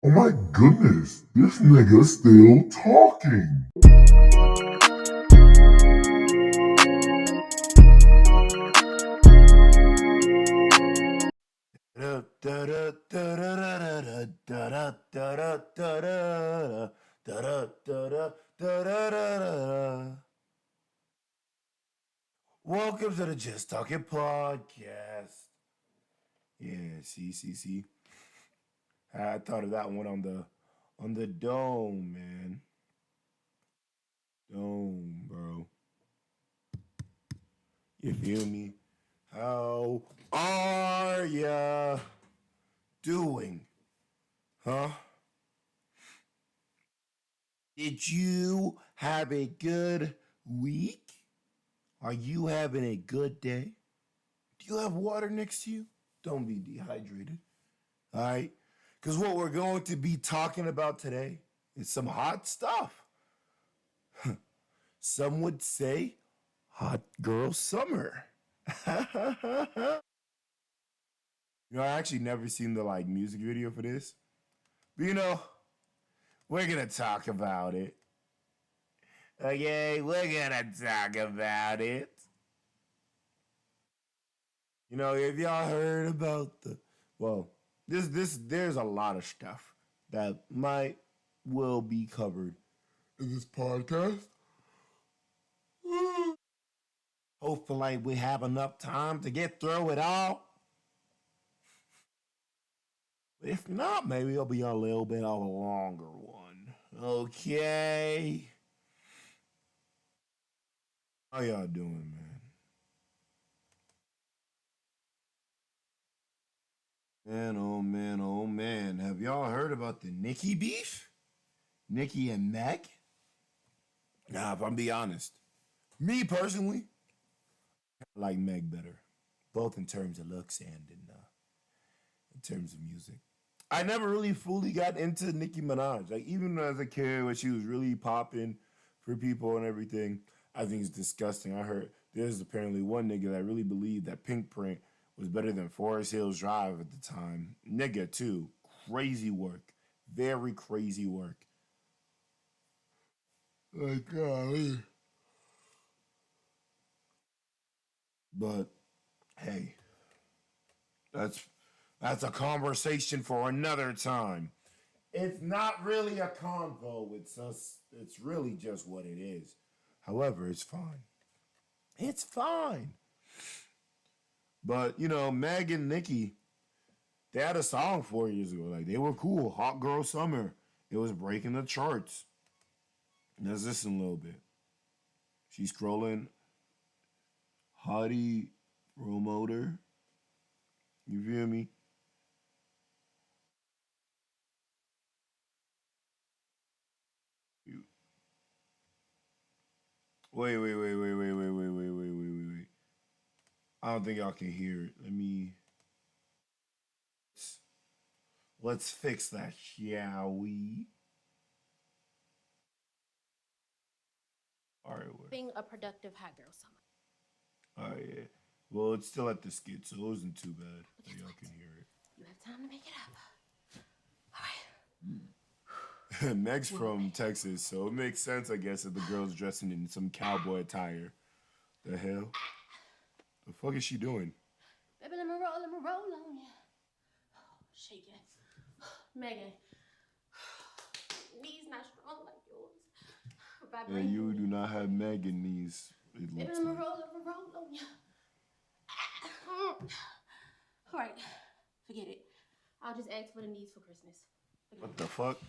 Oh my goodness, this nigga's still talking. Welcome to the Just Talking podcast. Yeah, see. I thought of that one on the dome, man. Dome, bro. You feel me? How are ya doing? Huh? Did you have a good week? Are you having a good day? Do you have water next to you? Don't be dehydrated. All right? Because what we're going to be talking about today is some hot stuff. Some would say hot girl summer. I actually never seen the music video for this. But we're gonna talk about it. Okay, we're gonna talk about it. Have y'all heard about there's a lot of stuff that might will be covered in this podcast. Hopefully we have enough time to get through it all. If not, maybe it'll be a little bit of a longer one. Okay. How y'all doing, man? Man, oh man, oh man. Have y'all heard about the Nicki beef? Nicki and Meg? Nah, if I'm be honest. Me personally, I like Meg better. Both in terms of looks and in terms of music. I never really fully got into Nicki Minaj. Like even as a kid when she was really popping for people and everything, I think it's disgusting. I heard there's apparently one nigga that really believed that Pink Print was better than Forest Hills Drive at the time. Nigga too. Crazy work. Very crazy work. Like golly. But hey, that's that's a conversation for another time. It's not really a convo. It's really just what it is. However, it's fine. It's fine. But Meg and Nicki, they had a song 4 years ago. Like they were cool. Hot Girl Summer. It was breaking the charts. Let's listen a little bit. She's scrolling. Hottie promoter. You feel me? Wait. I don't think y'all can hear it. Let's fix that, shall we? All right. Being a productive hot girl summer. Oh yeah. Well, it's still at the skit, so it wasn't too bad. So y'all can hear it. You have time to make it up. All right. Meg's from Texas, so it makes sense, I guess, that the girl's dressing in some cowboy attire. The hell? The fuck is she doing? Baby, let me roll on you. Oh, shake it. Megan. Knees not strong like yours. Yeah, you do not have Megan knees. Baby, let me roll on you. All right, forget it. I'll just ask for the knees for Christmas. What the fuck?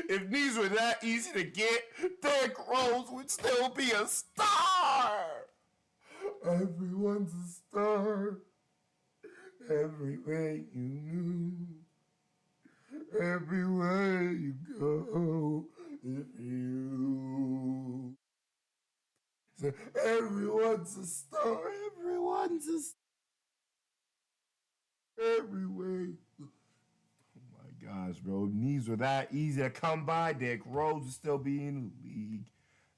If knees were that easy to get, Derrick Rose would still be a star. Everyone's a star. Everywhere you move, everywhere you go, if you. So everyone's a star. Everyone's a star. Everywhere. Oh my gosh, bro. If knees were that easy to come by, Derrick Rose would still be in the league.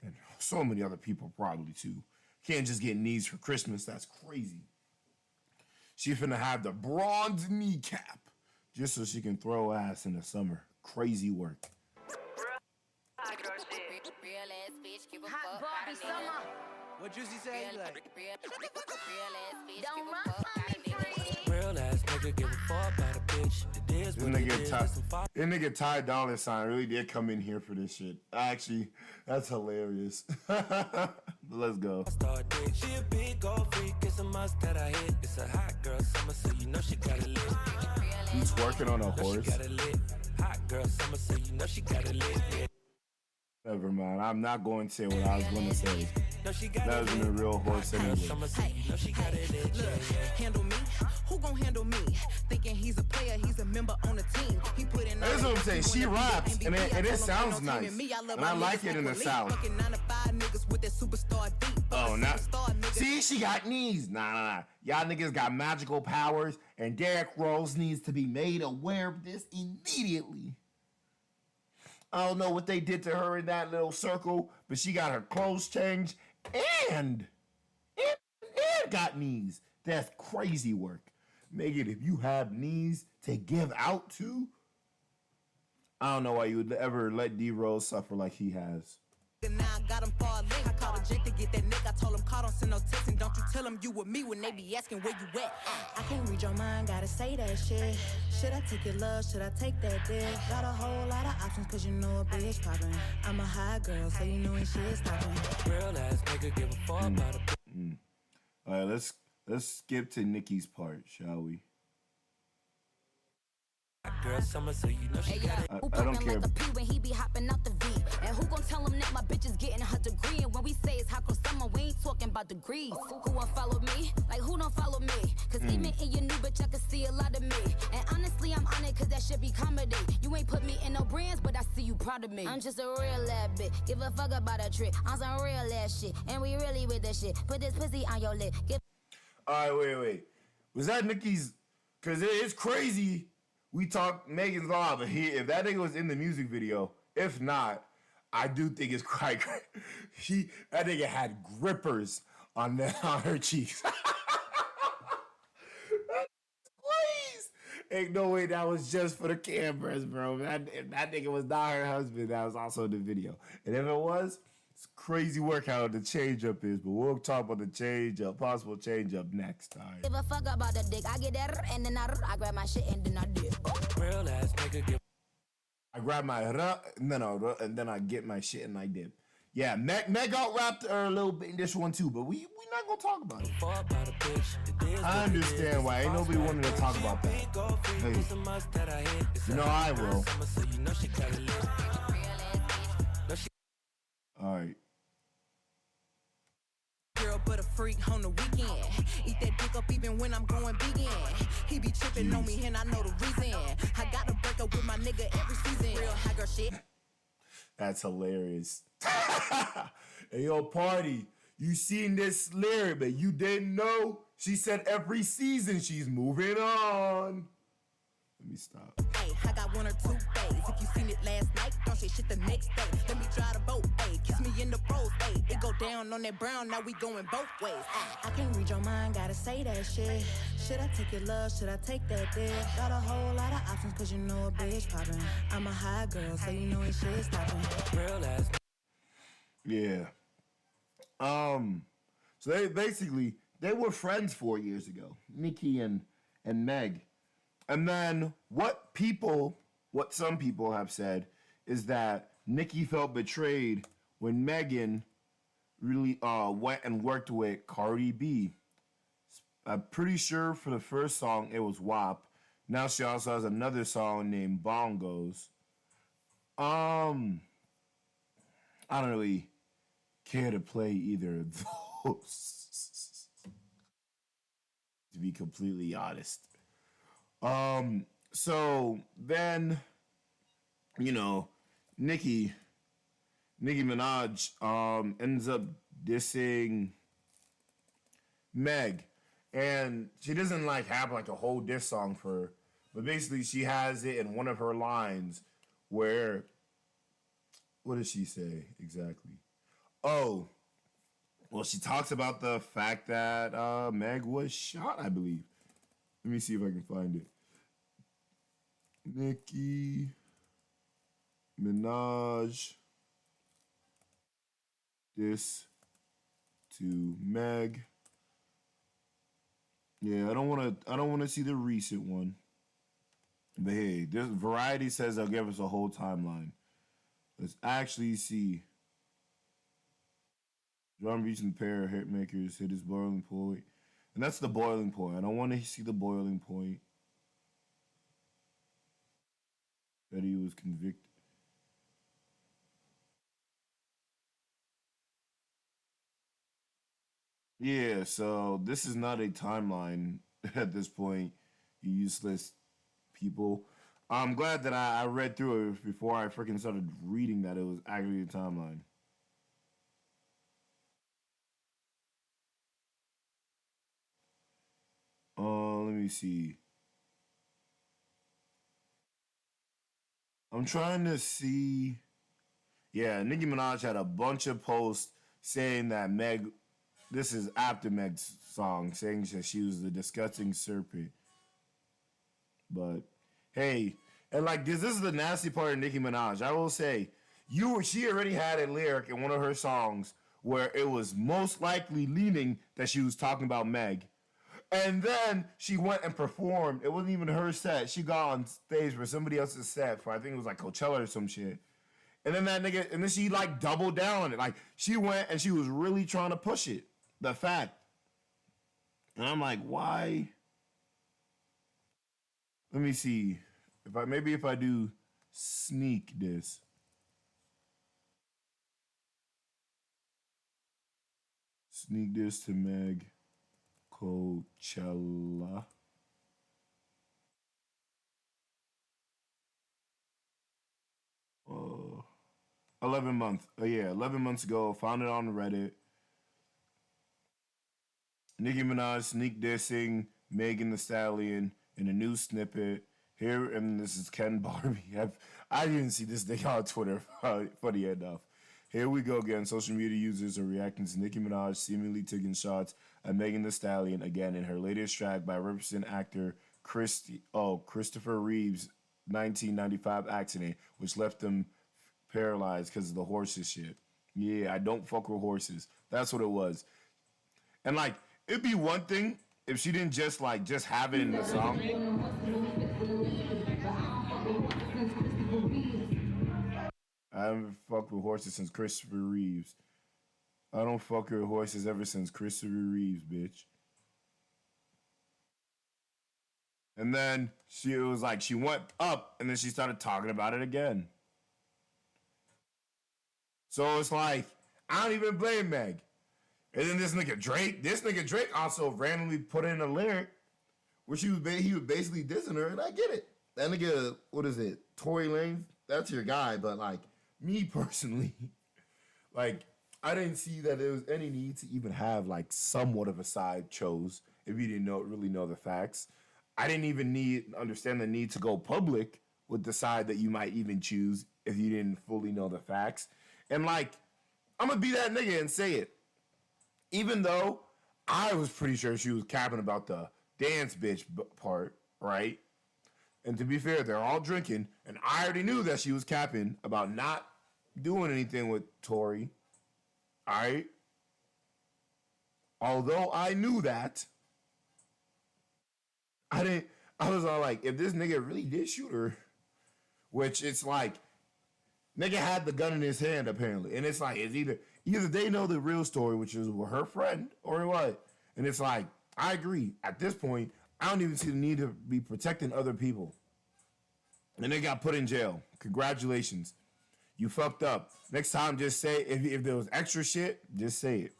And so many other people probably too. Can't just get knees for Christmas. That's crazy. She finna have the bronze kneecap just so she can throw ass in the summer. Crazy work. Hot Barbie summer. What Juicy say? Like, Don't run from me, free. real ass nigga give a fuck about a bitch. It is what it is. This nigga Ty Dolla $ign really did come in here for this shit. Actually, that's hilarious. Let's go. She a big gold freak, it's a must that I hit. It's a hot girl summer, so you know she got it lit. He's working on a horse. She got it lit. Hot girl summer, so you know she got it lit. Never mind. I'm not going to say what I was going to say. That wasn't a real horse anyway. Handle me? Who gon' handle me? Thinking he's a player, he's a member on the team. He put in. That's what I'm saying. She raps, and it sounds nice, and I like it in the South. Oh, now see, she got knees. Nah. Y'all niggas got magical powers, and Derrick Rose needs to be made aware of this immediately. I don't know what they did to her in that little circle, but she got her clothes changed and got knees. That's crazy work. Megan, if you have knees to give out to, I don't know why you would ever let D-Rose suffer like he has. Now I got him for a link. I called a jet to get that nigga. I told him, call, don't send no text. And don't you tell him you with me when they be asking where you at. I can't read your mind, gotta say that shit. Should I take your love? Should I take that dick? Got a whole lot of options, cause you know a bitch poppin'. I'm a high girl, so you know when shit's stoppin'. Real ass nigga give a fuck about a All right, let's skip to Nicki's part, shall we? girl summer, so you know she got it. I don't care. Like a P when he be hopping out the V. And who gon' tell him that my bitch is getting her degree? And when we say it's hot girl summer, we ain't talking about degrees. Who won't follow me? Like who don't follow me? Cause even in your new bitch, I can see a lot of me. And honestly, I'm on it cause that shit be comedy. You ain't put me in no brands, but I see you proud of me. I'm just a real ass bitch. Give a fuck about a trick. I'm some real ass shit. And we really with the shit. Put this pussy on your lip. All right, wait. Was that Nicki's? Cause it's crazy. We talked Megan's Law, but if that nigga was in the music video, if not, I do think it's quite great. That nigga had grippers on her cheeks. Please. Ain't no way that was just for the cameras, bro. If that nigga was not her husband, that was also in the video. And if it was, it's crazy work how the change up is, but we'll talk about the change up, possible change up next time. Give a fuck about the dick. I get that and then I grab my shit and then I dip. Real ass nigga give. I grab my and then I get my shit and I dip. Yeah, Meg out rapped her a little bit in this one too, but we not gonna talk about it. I understand why ain't nobody wanted to talk about that. Hey, you know I will. All right. Girl, but a freak on the weekend. Eat that dick up even when I'm going vegan. He be tripping on me and I know the reason. I gotta break up with my nigga every season. Real high girl shit. That's hilarious. Hey, yo, Party, you seen this lyric, but you didn't know? She said every season she's moving on. Let me stop. Hey, I got one or two days. If you seen it last night, don't say shit the next day. Let me try the boat, hey, kiss me in the pros, hey. It go down on that brown, now we going both ways. I can't read your mind, gotta say that shit. Should I take your love, should I take that dick? Got a whole lot of options, cause you know a bitch poppin'. I'm a high girl, so you know when shit's stoppin'. Real ass. Yeah. So they were friends 4 years ago, Nicki and Meg. And then what some people have said is that Nicki felt betrayed when Megan really went and worked with Cardi B. I'm pretty sure for the first song it was WAP. Now she also has another song named Bongos. I don't really care to play either of those, to be completely honest. So then, you know, Nicki Minaj ends up dissing Meg, and she doesn't have a whole diss song for her, but basically she has it in one of her lines where, what does she say exactly? Oh, well, she talks about the fact that Meg was shot, I believe. Let me see if I can find it. Nicki Minaj this to Meg. Yeah, I don't want to see the recent one. But hey, this Variety says they'll give us a whole timeline. Let's actually see. Drum Beach and the pair of hitmakers hit his boiling point. And that's the boiling point. I don't want to see the boiling point that he was convicted. Yeah, so this is not a timeline at this point, you useless people. I'm glad that I read through it before I freaking started reading that it was actually a timeline. Let me see. I'm trying to see. Yeah, Nicki Minaj had a bunch of posts saying that Meg, this is after Meg's song, saying that she was the disgusting serpent. But hey, and like this is the nasty part of Nicki Minaj. I will say, she already had a lyric in one of her songs where it was most likely leaning that she was talking about Meg. And then she went and performed. It wasn't even her set. She got on stage for somebody else's set for I think it was like Coachella or some shit. And then that nigga, and then she like doubled down on it. Like she went and she was really trying to push it. The fact. And I'm like, why? Let me see. If I do sneak this. Sneak this to Meg. Coachella. 11 months. 11 months ago. Found it on Reddit. Nicki Minaj sneak dissing Megan Thee Stallion in a new snippet. Here, and this is Ken Barbie. I didn't see this thing on Twitter. Funny enough. Here we go again. Social media users are reacting to Nicki Minaj seemingly taking shots at Megan Thee Stallion again in her latest track by represent actor Christopher Reeve's 1995 accident, which left him paralyzed because of the horses shit. Yeah, I don't fuck with horses. That's what it was. And like, it'd be one thing if she didn't just have it in the song. I haven't fucked with horses since Christopher Reeves. I don't fuck with horses ever since Christopher Reeves, bitch. And then she went up and then she started talking about it again. So it's like, I don't even blame Meg. And then this nigga Drake also randomly put in a lyric where he was basically dissing her, and I get it. That nigga, what is it, Tory Lanez? That's your guy, but like me personally, like I didn't see that there was any need to even have like somewhat of a side chose if you didn't really know the facts. I didn't even understand the need to go public with the side that you might even choose if you didn't fully know the facts. And like, I'm gonna be that nigga and say it. Even though I was pretty sure she was capping about the dance bitch part, right? And to be fair, they're all drinking, and I already knew that she was capping about not doing anything with Tory. All right? Although I knew that, I was all like, if this nigga really did shoot her, which it's like, nigga had the gun in his hand apparently, and it's like, it's either they know the real story, which is with her friend, or what. And it's like, I agree. At this point, I don't even see the need to be protecting other people. And they got put in jail. Congratulations. You fucked up. Next time, just say, if there was extra shit, just say it.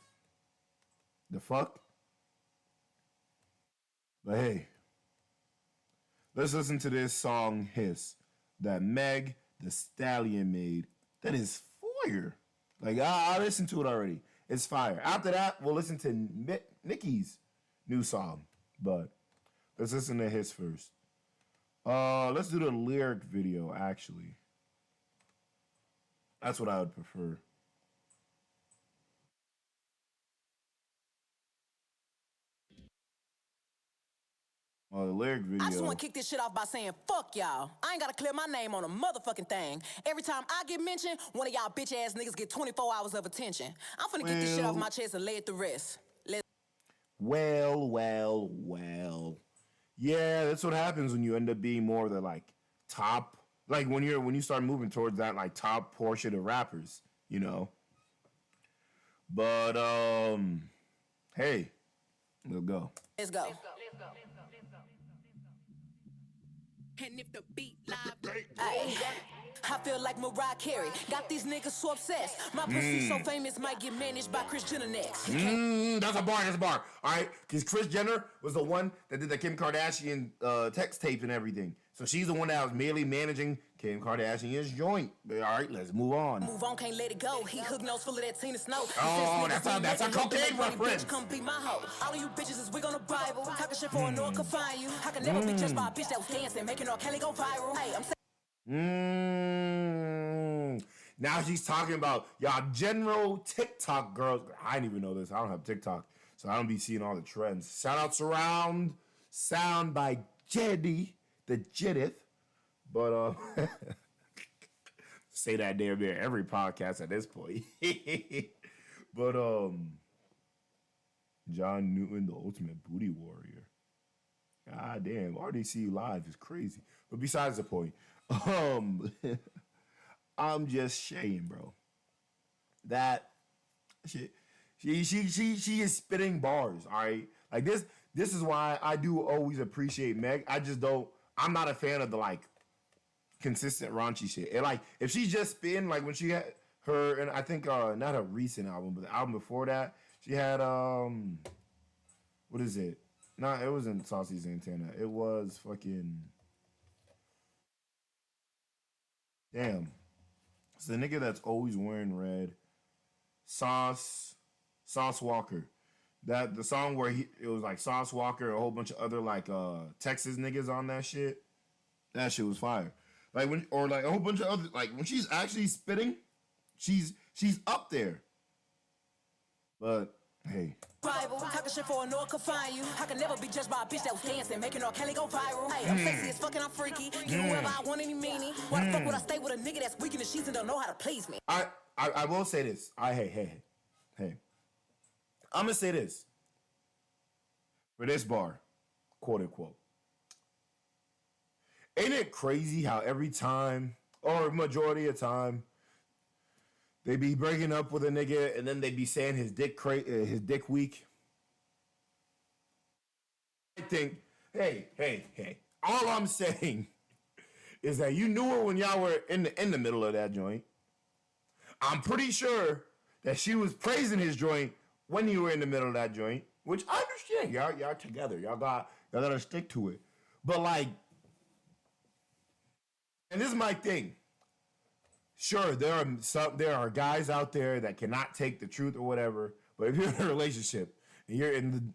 The fuck? But hey, let's listen to this song, Hiss, that Meg Thee Stallion made. That is fire. Like, I listened to it already. It's fire. After that, we'll listen to Nicki's new song. But let's listen to his first. Let's do the lyric video, actually. That's what I would prefer. Oh, the lyric video. I just want to kick this shit off by saying, fuck y'all. I ain't got to clear my name on a motherfucking thing. Every time I get mentioned, one of y'all bitch ass niggas get 24 hours of attention. I'm finna get this shit off my chest and lay it to rest. Well. Yeah, that's what happens when you end up being more of the like top, like when you start moving towards that like top portion of rappers, you know. But hey, we'll go. Let's go. And if the beat live, I feel like Mariah Carey. Got these niggas so obsessed. My pussy so famous might get managed by Kris Jenner next. That's a bar. All right, because Kris Jenner was the one that did the Kim Kardashian text tape and everything. So she's the one that was merely managing Kim Kardashian's joint. All right, let's move on. Move on, can't let it go. He hook nose full of that Tina Snow. Oh, that's a cocaine reference. Come be my hoe. All of you bitches is wig on the Bible. Talking shit for a no one can find you. I can never be judged by a bitch that was dancing, making R. Kelly go viral. Hey, I'm Now she's talking about y'all general TikTok girls. I didn't even know this. I don't have TikTok, so I don't be seeing all the trends. Shout out Surround Sound by Jeddy, the Jiddith. But say that damn near every podcast at this point. But John Newton, the ultimate booty warrior. God damn, RDC Live is crazy. But besides the point, I'm just saying, bro. That shit, she is spitting bars, all right? Like this is why I do always appreciate Meg. I'm not a fan of the like consistent raunchy shit. And like if she's just spitting, like when she had her, and I think not a recent album, but the album before that, she had what is it? No, it wasn't Saucy Santana. It was fucking damn. It's the nigga that's always wearing red. Sauce Walker. That the song where it was like Sauce Walker, a whole bunch of other like Texas niggas on that shit. That shit was fire. Like or like a whole bunch of other like when she's actually spitting, she's up there. But hey. Bible, talking shit for a no one can find you. I can never be judged by a bitch that was dancing, making R. Kelly go viral. Hey, I'm sexy as fucking, I'm freaky. Get whoever I want, any meanie. Why the fuck would I stay with a nigga that's weak in the sheets and don't know how to please me? I will say this. Hey. I'm gonna say this. For this bar, quote unquote. Ain't it crazy how every time, or majority of time, they be breaking up with a nigga and then they be saying his dick weak? I think, hey. All I'm saying is that you knew her when y'all were in the middle of that joint. I'm pretty sure that she was praising his joint when you were in the middle of that joint, which I understand. Y'all together. Y'all gotta stick to it. But like, and this is my thing. Sure, there are guys out there that cannot take the truth or whatever. But if you're in a relationship and you're and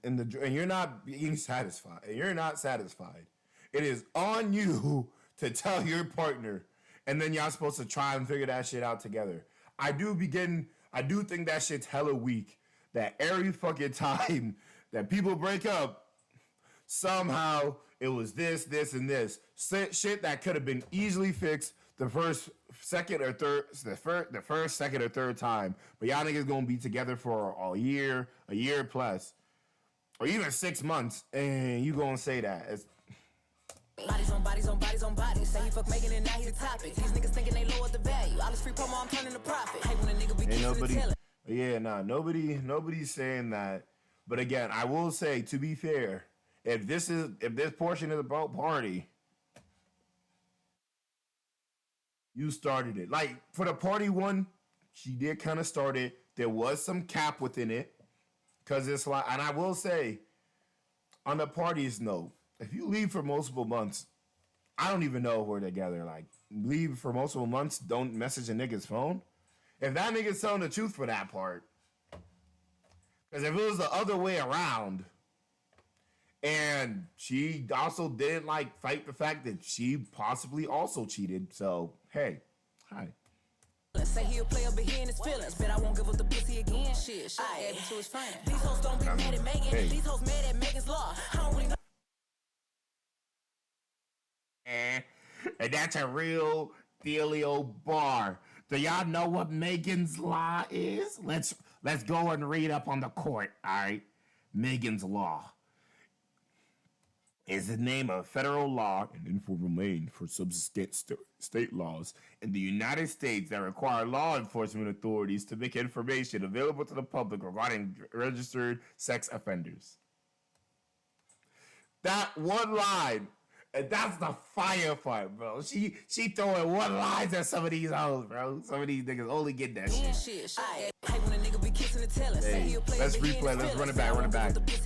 you're not being satisfied, and you're not satisfied, it is on you to tell your partner, and then y'all supposed to try and figure that shit out together. I do think that shit's hella weak. That every fucking time that people break up, somehow it was this, and this shit that could have been easily fixed the first, second, or third time. But y'all niggas gonna be together for a year plus, or even 6 months, and you gonna say that. It's bodies on bodies on bodies on bodies. Say he fuck making it, now he the topic. These niggas thinking they lowered the value. All this free promo, I'm turning to profit. Hey, when a nigga be kissing the teller. Yeah, nah, nobody's saying that. But again, I will say, to be fair, if this portion is about party, you started it. Like, for the party one, she did kind of start it. There was some cap within it. Because it's like, and I will say, on the parties note, if you leave for multiple months, I don't even know if we're together. Like, leave for multiple months, don't message a nigga's phone. If that nigga's telling the truth for that part, because if it was the other way around, and she also didn't like fight the fact that she possibly also cheated, so hey, hi. Say he'll play up here in his feelings, but I won't give up the pussy again. Shit, I gave it to his friend. These hoes don't be mad at Megan. These hoes mad at Megan's law. I don't really know. And that's a real dealio bar. Do y'all know what Megan's Law is? Let's go and read up on the court, all right? Megan's Law is the name of federal law and informal name for subsequent state laws in the United States that require law enforcement authorities to make information available to the public regarding registered sex offenders. That one line, and that's the firefight, bro. She throwing one lines at some of these hoes, bro. Some of these niggas only get that shit. Hey, when a nigga be kissing and telling, say he'll play. Let's replay. Let's run it back.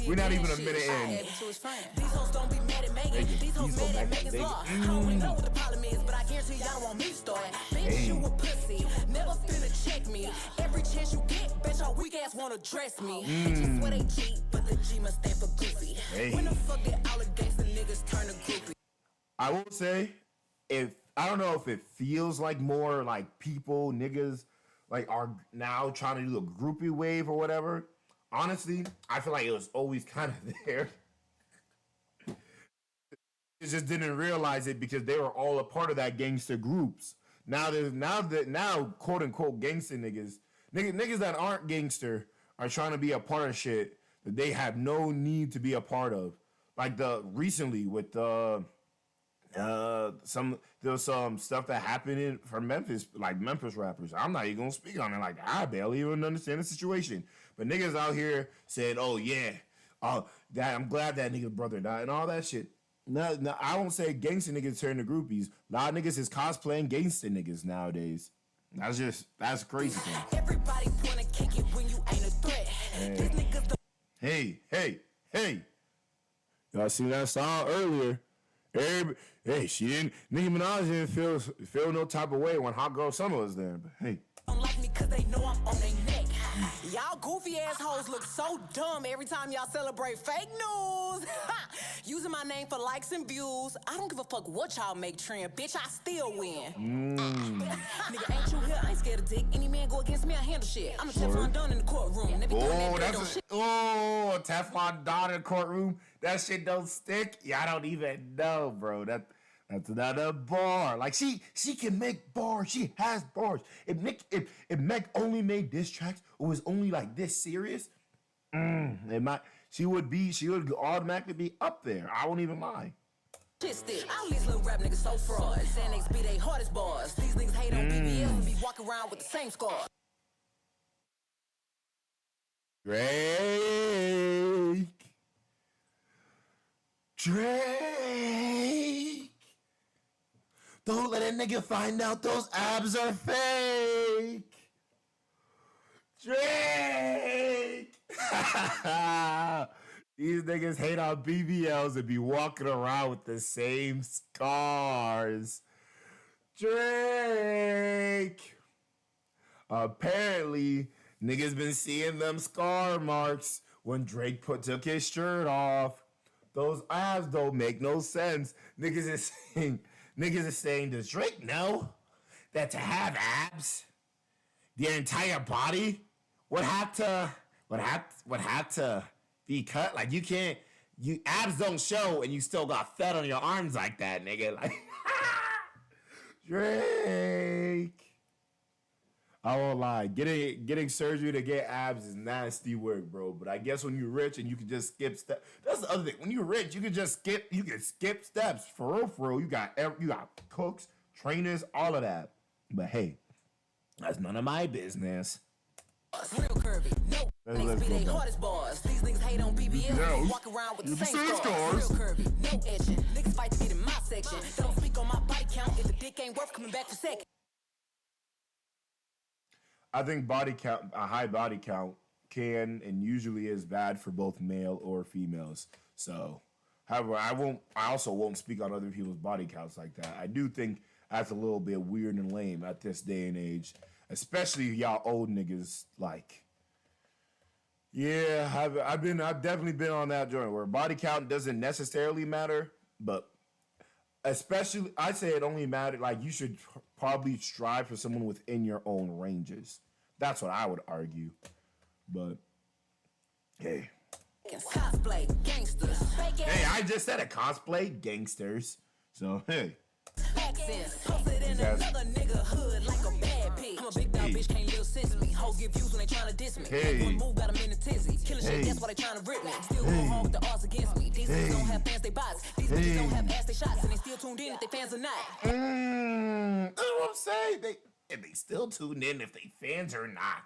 We're not even a minute in. These hoes don't be mad at Megan. These hoes mad at Megan's Law. I don't really know what the problem is, but I guarantee y'all don't want me to start. Bitch, you a pussy. Never finna check me. Every chance you get, bitch, your weak ass wanna dress me. Just swear they cheat, but the G must stand for goofy. When the fuck did all the gangsta niggas turn to groupie? I will say, I don't know if it feels like more like people, niggas, like are now trying to do a groupie wave or whatever. Honestly, I feel like it was always kind of there. They just didn't realize it because they were all a part of that gangster groups. Now quote unquote gangster niggas that aren't gangster are trying to be a part of shit that they have no need to be a part of. Like recently with there was some stuff that happened for Memphis, like Memphis rappers. I'm not even gonna speak on it. Like I barely even understand the situation. But niggas out here said, "Oh yeah, that I'm glad that nigga's brother died," and all that shit. No, I won't say gangster niggas turn to groupies. A lot of niggas is cosplaying gangster niggas nowadays. That's crazy thing. Everybody wanna kick it when you ain't a threat. These niggas Hey. Y'all seen that song earlier? Nicki Minaj didn't feel no type of way when Hot Girl Summer was there. But hey. don't like me cause they know I'm on their neck. Y'all goofy assholes look so dumb every time y'all celebrate fake news. Using my name for likes and views. I don't give a fuck what y'all make trend. Bitch, I still win. Nigga, ain't you here? I ain't scared of dick. Any man go against me, I handle shit. I'm a Teflon Don in the courtroom. Teflon Don in the courtroom. That shit don't stick. Yeah, I don't even know, bro. That's another bar. Like she can make bars. She has bars. If Meg only made diss tracks or was only like this serious, she would automatically be up there. I won't even lie. Shit stick. All these little rap niggas so fraud. Xanax be they hardest bars. These niggas hate on BBL and be walking around with the same scar. Drake. Don't let a nigga find out those abs are fake. Drake. These niggas hate on BBLs and be walking around with the same scars. Drake. Apparently, niggas been seeing them scar marks when Drake took his shirt off. Those abs don't make no sense. Niggas is saying, does Drake know that to have abs, the entire body would have to be cut? Like abs don't show and you still got fat on your arms like that, nigga. Like Drake. I won't lie. Getting surgery to get abs is nasty work, bro. But I guess when you're rich and you can just skip steps. That's the other thing. When you're rich, you can skip steps. For real. You got cooks, trainers, all of that. But hey, that's none of my business. Real curvy. No. Niggas be they hardest bars. These niggas hate on BBL. Walk around with the same scars. Real curvy. No etching. Niggas fight to get in my section. Don't speak on my body count if the dick ain't worth coming back for second. I think a high body count can and usually is bad for both male or females. So, however, I also won't speak on other people's body counts like that. I do think that's a little bit weird and lame at this day and age, especially y'all old niggas. Like, yeah, I've definitely been on that joint where body count doesn't necessarily matter, but especially, I say it only matters, like, you should probably strive for someone within your own ranges. That's what I would argue. But, hey. Cosplay gangsters. Hey, I just said it. Cosplay gangsters. So, hey. Accents, posted in another nigga hood like a bad bitch. I'm a big dog bitch, can't live since me. Hoes get views when they tryna diss me. One move got 'em in the tizzy. Killing shit, that's why they tryna rip me. Still going hard with the odds against me. These niggas don't have fans, they bots. These bitches don't have ass, they shots. And they still tuned in if they fans or not. That's what I'm saying. They still tuned in if they fans or not.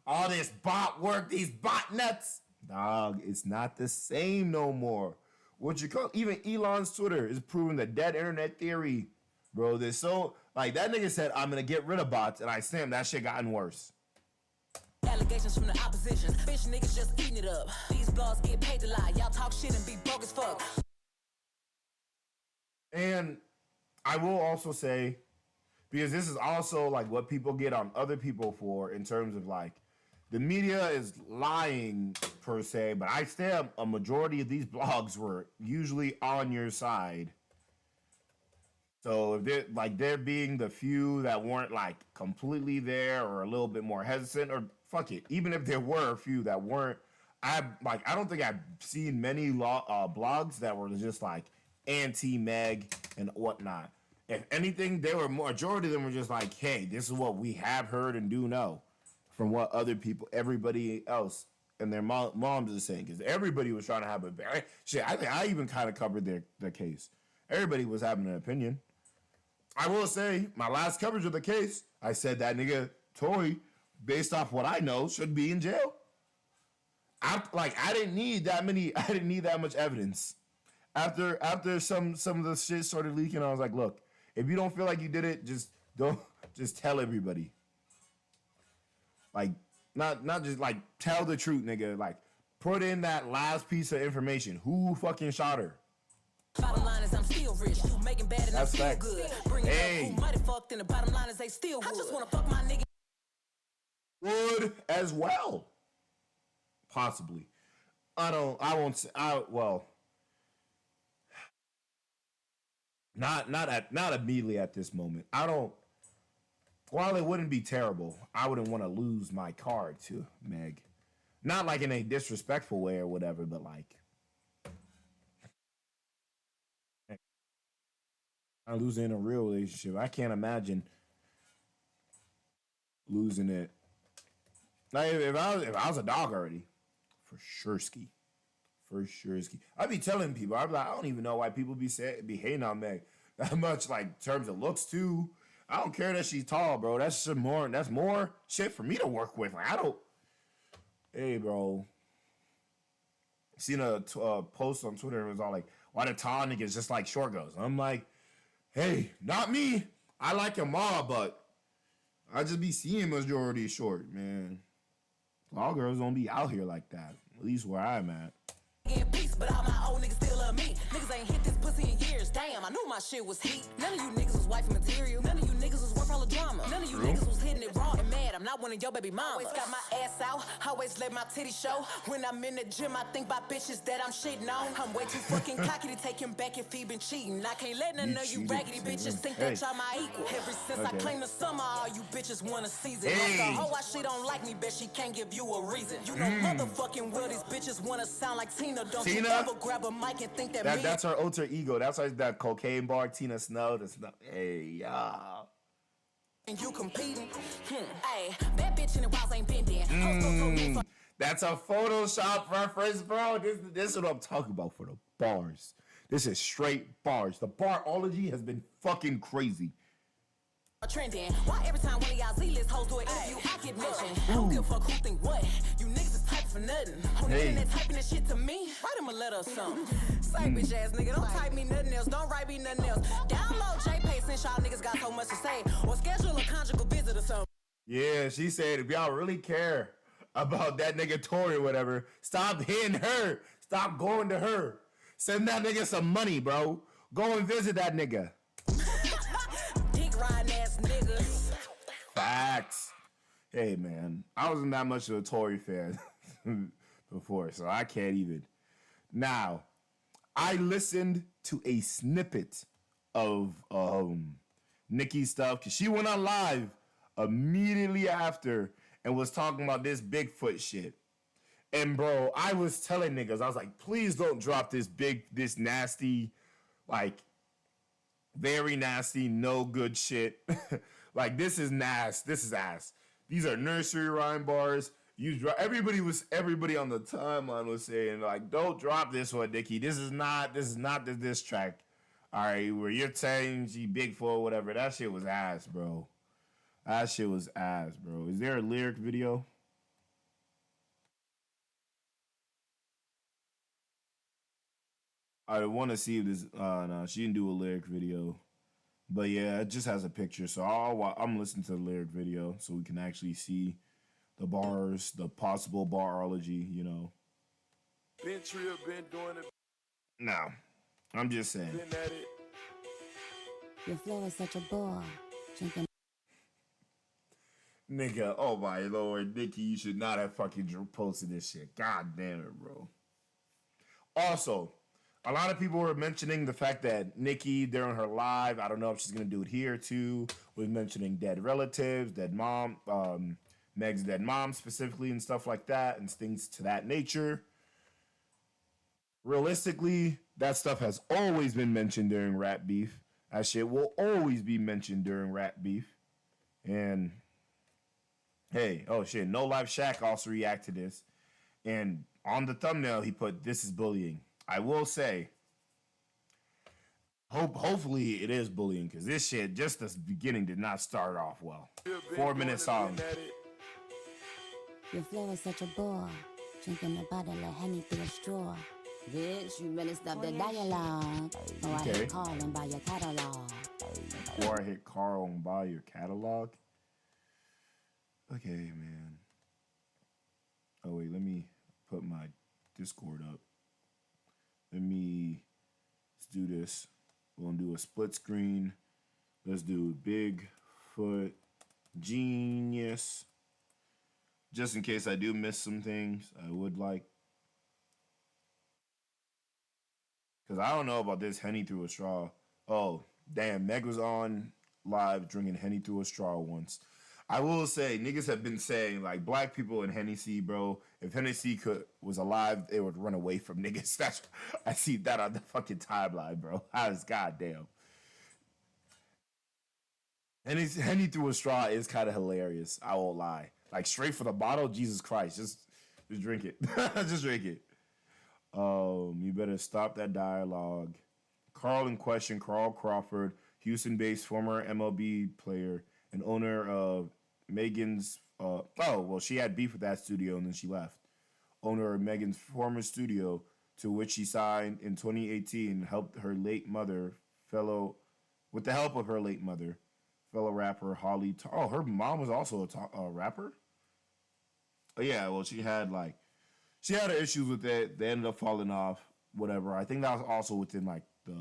All this bot work, these bot nuts. Dog, it's not the same no more. What you call even Elon's Twitter is proving the dead internet theory, bro. There's so like that nigga said I'm gonna get rid of bots, and I stand that shit gotten worse. Allegations from the opposition, bitch niggas just eating it up. These blogs get paid to lie. Y'all talk shit and be broke as fuck. And I will also say, because this is also like what people get on other people for in terms of like the media is lying per se, but I stand a majority of these blogs were usually on your side. So if they're being the few that weren't like completely there or a little bit more hesitant, or fuck it, even if there were a few that weren't, I don't think I've seen many blogs that were just like anti-Meg and whatnot. If anything, majority of them were just like, hey, this is what we have heard and do know from what other people, everybody else and their moms are saying, because everybody was trying to have shit. I think I even kind of covered their case. Everybody was having an opinion. I will say, my last coverage of the case, I said that nigga Tory, based off what I know, should be in jail. I didn't need that much evidence. After some of the shit started leaking, I was like, look, if you don't feel like you did it, just tell everybody. Like, not just like tell the truth, nigga. Like, put in that last piece of information. Who fucking shot her? Bottom line is I'm still rich. You making bad and I'm still good. Bringing up who might have fucked, and the bottom line is they still would. I just wanna fuck my nigga. Would as well. Possibly. Not immediately at this moment. While it wouldn't be terrible, I wouldn't want to lose my card to Meg. Not like in a disrespectful way or whatever, but like I'm losing a real relationship. I can't imagine losing it. Like if I was a dog already, for sure ski. I'd be telling people, I'd be like, I don't even know why people be hating on Meg that much, like in terms of looks too. I don't care that she's tall, bro. That's more shit for me to work with. Like, I don't. Hey, bro. Seen a post on Twitter. It was all like, why the tall niggas just like short girls? I'm like, hey, not me. I like them all, but I just be seeing majority short, man. All girls don't be out here like that. At least where I'm at. In peace, but all my old niggas still love me. Niggas ain't hit this pussy in years. Damn, I knew my shit was heat. None of you niggas was wife material. None of you niggas was worth all the drama. None of you niggas was hitting it raw and mad. I'm not one of your baby mamas. Always got my ass out. Always let my titty show. When I'm in the gym, I think about bitches that I'm shitting on. I'm way too fucking cocky to take him back if he been cheating. I can't let none of you raggedy bitches think that y'all my equal. Ever since I claimed the summer, all you bitches want a season. The hoe why she don't like me, bet she can't give you a reason. You know motherfucking well these bitches wanna sound like Tina. Don't you ever grab a mic and think that's her alter ego. That's why that cocaine bar Tina Snow. Hey, y'all. And you competing? Hey, that bitch in the walls ain't been there. That's a Photoshop reference, bro. This is what I'm talking about for the bars. This is straight bars. The barology has been fucking crazy. Trending. Why every time one of y'all Z-list hoes do an interview, I get mentioned? I don't give a fuck who think what. You niggas is typing for nothing. On the internet typing that shit to me. Write him a letter or something. Say bitch ass nigga, don't type me nothing else. Don't write me nothing else. Download JPay since y'all niggas got so much to say. Or schedule a conjugal visit or something. Yeah, she said if y'all really care about that nigga Tory or whatever, stop hitting her. Stop going to her. Send that nigga some money, bro. Go and visit that nigga. Riding ass niggas. Facts. Hey man, I wasn't that much of a Tory fan before, so I can't even. Now, I listened to a snippet of Nicki's stuff because she went on live immediately after and was talking about this Bigfoot shit. And bro, I was telling niggas, I was like, please don't drop this nasty, like, Very nasty, no good shit. Like, this is nasty. This is ass. These are nursery rhyme bars. Everybody on the timeline was saying, like, don't drop this one, Nicki. This is not the diss track. All right, where you're saying she big for whatever. That shit was ass, bro. That shit was ass, bro. Is there a lyric video? I want to see if this. No, she didn't do a lyric video. But yeah, it just has a picture. So I'm listening to the lyric video so we can actually see the bars, the possible barology, you know. Been trill, been doing it, No, I'm just saying. been at it. Your flow is such a bore. Drinking Nigga, oh my lord, Nicki, you should not have fucking posted this shit. God damn it, bro. Also, a lot of people were mentioning the fact that Nicki, during her live, I don't know if she's gonna do it here too, was mentioning dead relatives, dead mom, Meg's dead mom specifically, and stuff like that, and things to that nature. Realistically, that stuff has always been mentioned during rap beef. That shit will always be mentioned during rap beef. And hey, oh shit, No Life Shaq also reacted to this. And on the thumbnail, he put, "This is bullying." I will say, hopefully it is bullying, because this shit, just the beginning, did not start off well. 4-minute song. Your flow is such a bore. Drinking a bottle of honey through a straw. Bitch, you better stop the dialogue. Or I Okay. hit call and buy your catalog. Before I hit Carl and buy your catalog. Okay, man. Oh wait, let me put my Discord up. Let's do this. We're gonna do a split screen. Let's do Bigfoot Genius. Just in case I do miss some things, I would like. Because I don't know about this Henny through a straw. Oh, damn. Meg was on live drinking Henny through a straw once. I will say, niggas have been saying, like, black people in Hennessy, bro, if Hennessy was alive, they would run away from niggas. I see that on the fucking timeline, bro. I was goddamn. Henny through a straw is kind of hilarious. I won't lie. Like, straight for the bottle, Jesus Christ. Just drink it. Just drink it. You better stop that dialogue. Carl in question, Carl Crawford, Houston-based former MLB player and owner of Megan's. She had beef with that studio and then she left. Owner of Megan's former studio, to which she signed in 2018, helped her late mother, with the help of her late mother, fellow rapper Holly. Her mom was also a rapper. Oh yeah, well she had issues with that. They ended up falling off. Whatever. I think that was also within like the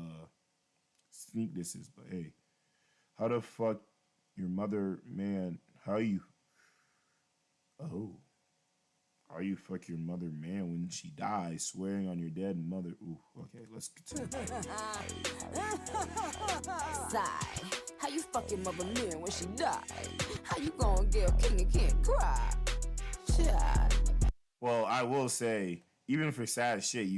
sneak disses. But hey, how the fuck your mother, man? How you fuck your mother, man, when she dies, swearing on your dead mother? Ooh, okay, let's continue. Sigh. How you fuck your mother man when she died? How you gonna get a king and can't cry? Child. Well, I will say, even for sad shit,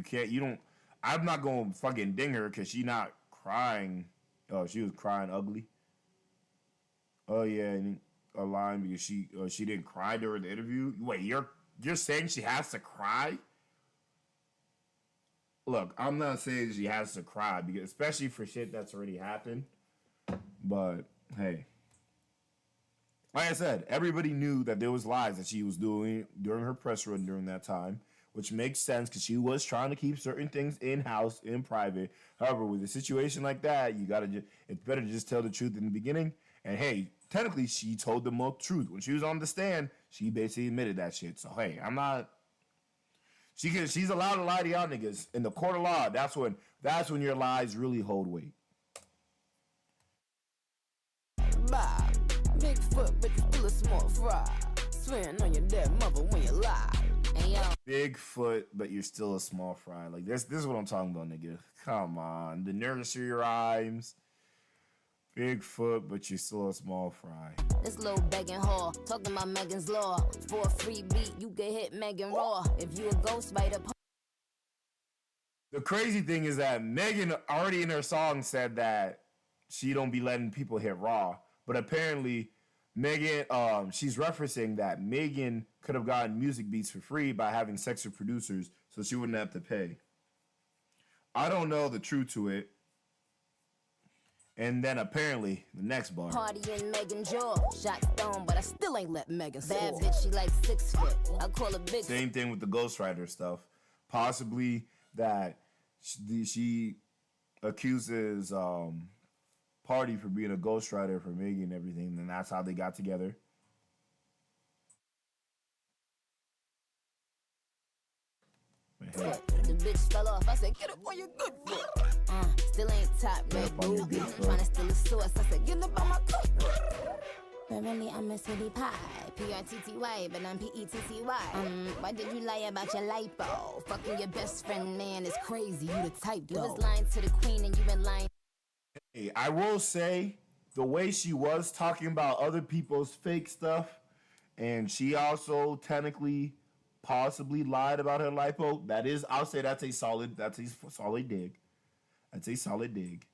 I'm not gonna fucking ding her because she not crying. Oh, she was crying ugly. Oh yeah, and a line because she didn't cry during the interview. Wait, you're saying she has to cry? Look, I'm not saying she has to cry, because especially for shit that's already happened. But hey, like I said, everybody knew that there was lies that she was doing during her press run during that time, which makes sense because she was trying to keep certain things in-house, in private. However, with a situation like that, it's better to just tell the truth in the beginning. And hey, technically, she told the most truth. When she was on the stand, she basically admitted that shit. So hey, she's allowed to lie to y'all niggas. In the court of law, that's when your lies really hold weight. Bye. Bigfoot, but you still a small fry. Swearing on your dead mother when you lie. Hey, yo. Bigfoot, but you're still a small fry. Like, this is what I'm talking about, nigga. Come on. The nursery rhymes. Bigfoot, but you're still a small fry. This little begging whore, talking about Megan's law. For a free beat, you can hit Megan raw. If you a ghostwriter. The crazy thing is that Megan already in her song said that she don't be letting people hit Raw. But apparently, Megan, she's referencing that Megan could have gotten music beats for free by having sex with producers, so she wouldn't have to pay. I don't know the truth to it. And then apparently, the next bar. Party in Megan jaw, shot stone, but I still ain't let Megan bad bitch, she like 6 foot. I call her big. Same thing with the Ghostwriter stuff. Possibly that she accuses Party for being a ghostwriter for Megan and everything, and that's how they got together. The bitch fell off. I said, get up on your good foot. Still ain't top red ruby. Tryna steal a source. I said, get up on my cookbook. But really, I'm a city pie. P-R-T-T-Y, but I'm P-E-T-T-Y. Why did you lie about your lipo? Fucking your best friend, man, is crazy. You the type, though. You was lying to the queen and you been lying. Hey, I will say, the way she was talking about other people's fake stuff, and she also technically possibly lied about her lipo, that is, I'll say that's a solid dig. That's a solid dig.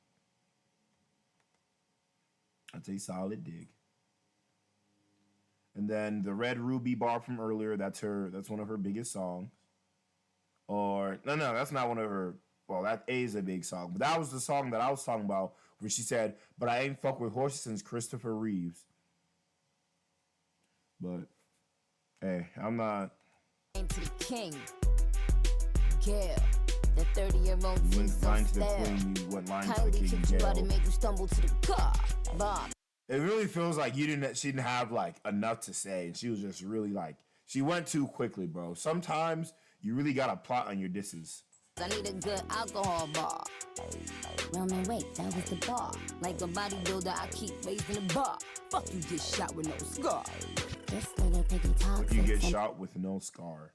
That's a solid dig. And then the Red Ruby bar from earlier, that's one of her biggest songs. Or, no, that's not one of her, well, that is a big song. But that was the song that I was talking about, where she said, but I ain't fuck with horses since Christopher Reeves. But, hey, I'm not. To the king. Yeah. The 30-year-old You team went so lying to the stale. queen, you went lying to the Kindly king. kicked you out and Jail. made you stumble to the car. Bob. It really feels like she didn't have like enough to say, and she was just really like, she went too quickly, bro. Sometimes you really gotta plot on your disses. I need a good alcohol bar. Roman, wait, that was the bar. Like a bodybuilder, I keep raising the bar. Fuck you, get shot with no scar. This little piggy talks. You get shot with no scar.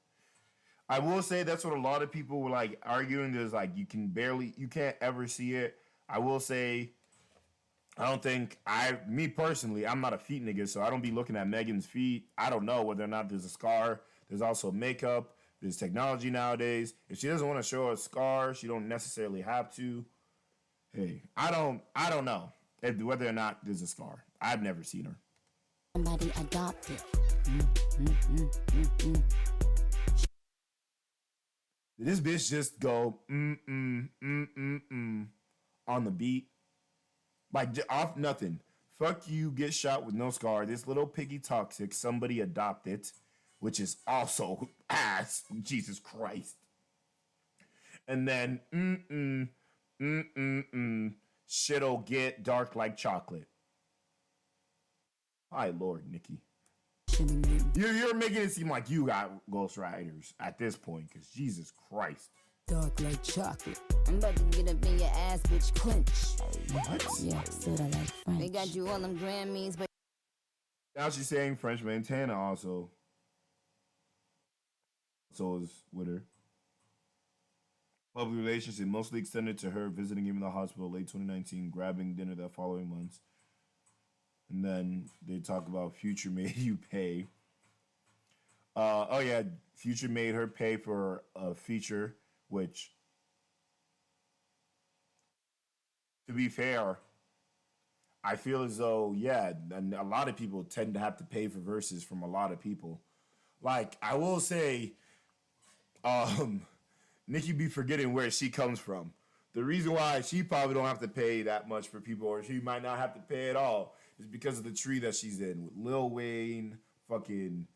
I will say that's what a lot of people were like arguing. There's like you can't ever see it. I will say, me personally, I'm not a feet nigga, so I don't be looking at Megan's feet. I don't know whether or not there's a scar. There's also makeup. There's technology nowadays. If she doesn't want to show a scar, she don't necessarily have to. Hey, I don't know whether or not there's a scar. I've never seen her. Somebody adopted. Did this bitch just go on the beat? Like off nothing. Fuck you, get shot with no scar. This little piggy toxic, somebody adopted, which is also ass. Jesus Christ. And then shit'll get dark like chocolate. Hi, Lord, Nicki. You're making it seem like you got ghostwriters at this point, because Jesus Christ. Dark like chocolate. I'm about to get up in your ass, bitch, clench. What? Yeah, sorta like French. They got you all them Grammys, but Now she's saying French Montana also. So is with her. Public relationship mostly extended to her visiting him in the hospital late 2019, grabbing dinner that following months. And then they talk about Future made you pay. Future made her pay for a feature, which, to be fair, I feel as though, and a lot of people tend to have to pay for verses from a lot of people. Like, I will say, Nicki be forgetting where she comes from. The reason why she probably don't have to pay that much for people, or she might not have to pay at all, is because of the tree that she's in. With Lil Wayne, fucking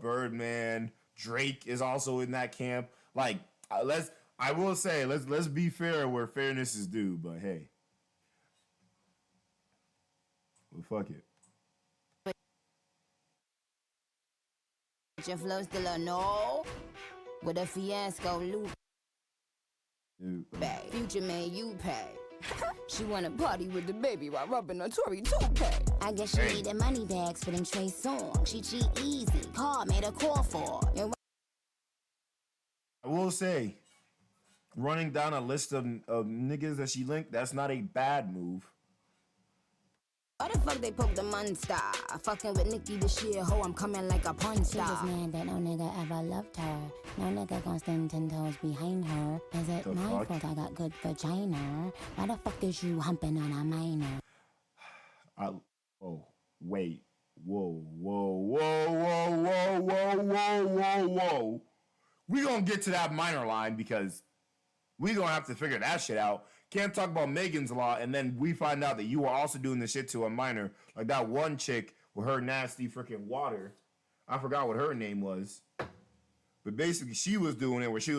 Birdman, Drake is also in that camp. Like, let's be fair where fairness is due, but hey. Well, fuck it. your flow still a no. With a fiasco loop. Back. Future made you pay. She wanna party with the baby while rubbing a Tory 2K. I guess she needed money bags for them Trey songs. She cheat easy. Car made a call for. I will say, running down a list of niggas that she linked, that's not a bad move. Why the fuck they poke the monster? Fucking with Nicki this year, ho, I'm coming like a porn star. She just mad that no nigga ever loved her. No nigga gon' stand 10 toes behind her. Is it my fault I got good vagina? Why the fuck is you humping on a minor? Oh, wait. Whoa. We gonna get to that minor line because we gonna have to figure that shit out. Can't talk about Megan's Law and then we find out that you were also doing this shit to a minor. Like that one chick with her nasty freaking water. I forgot what her name was. But basically she was doing it where she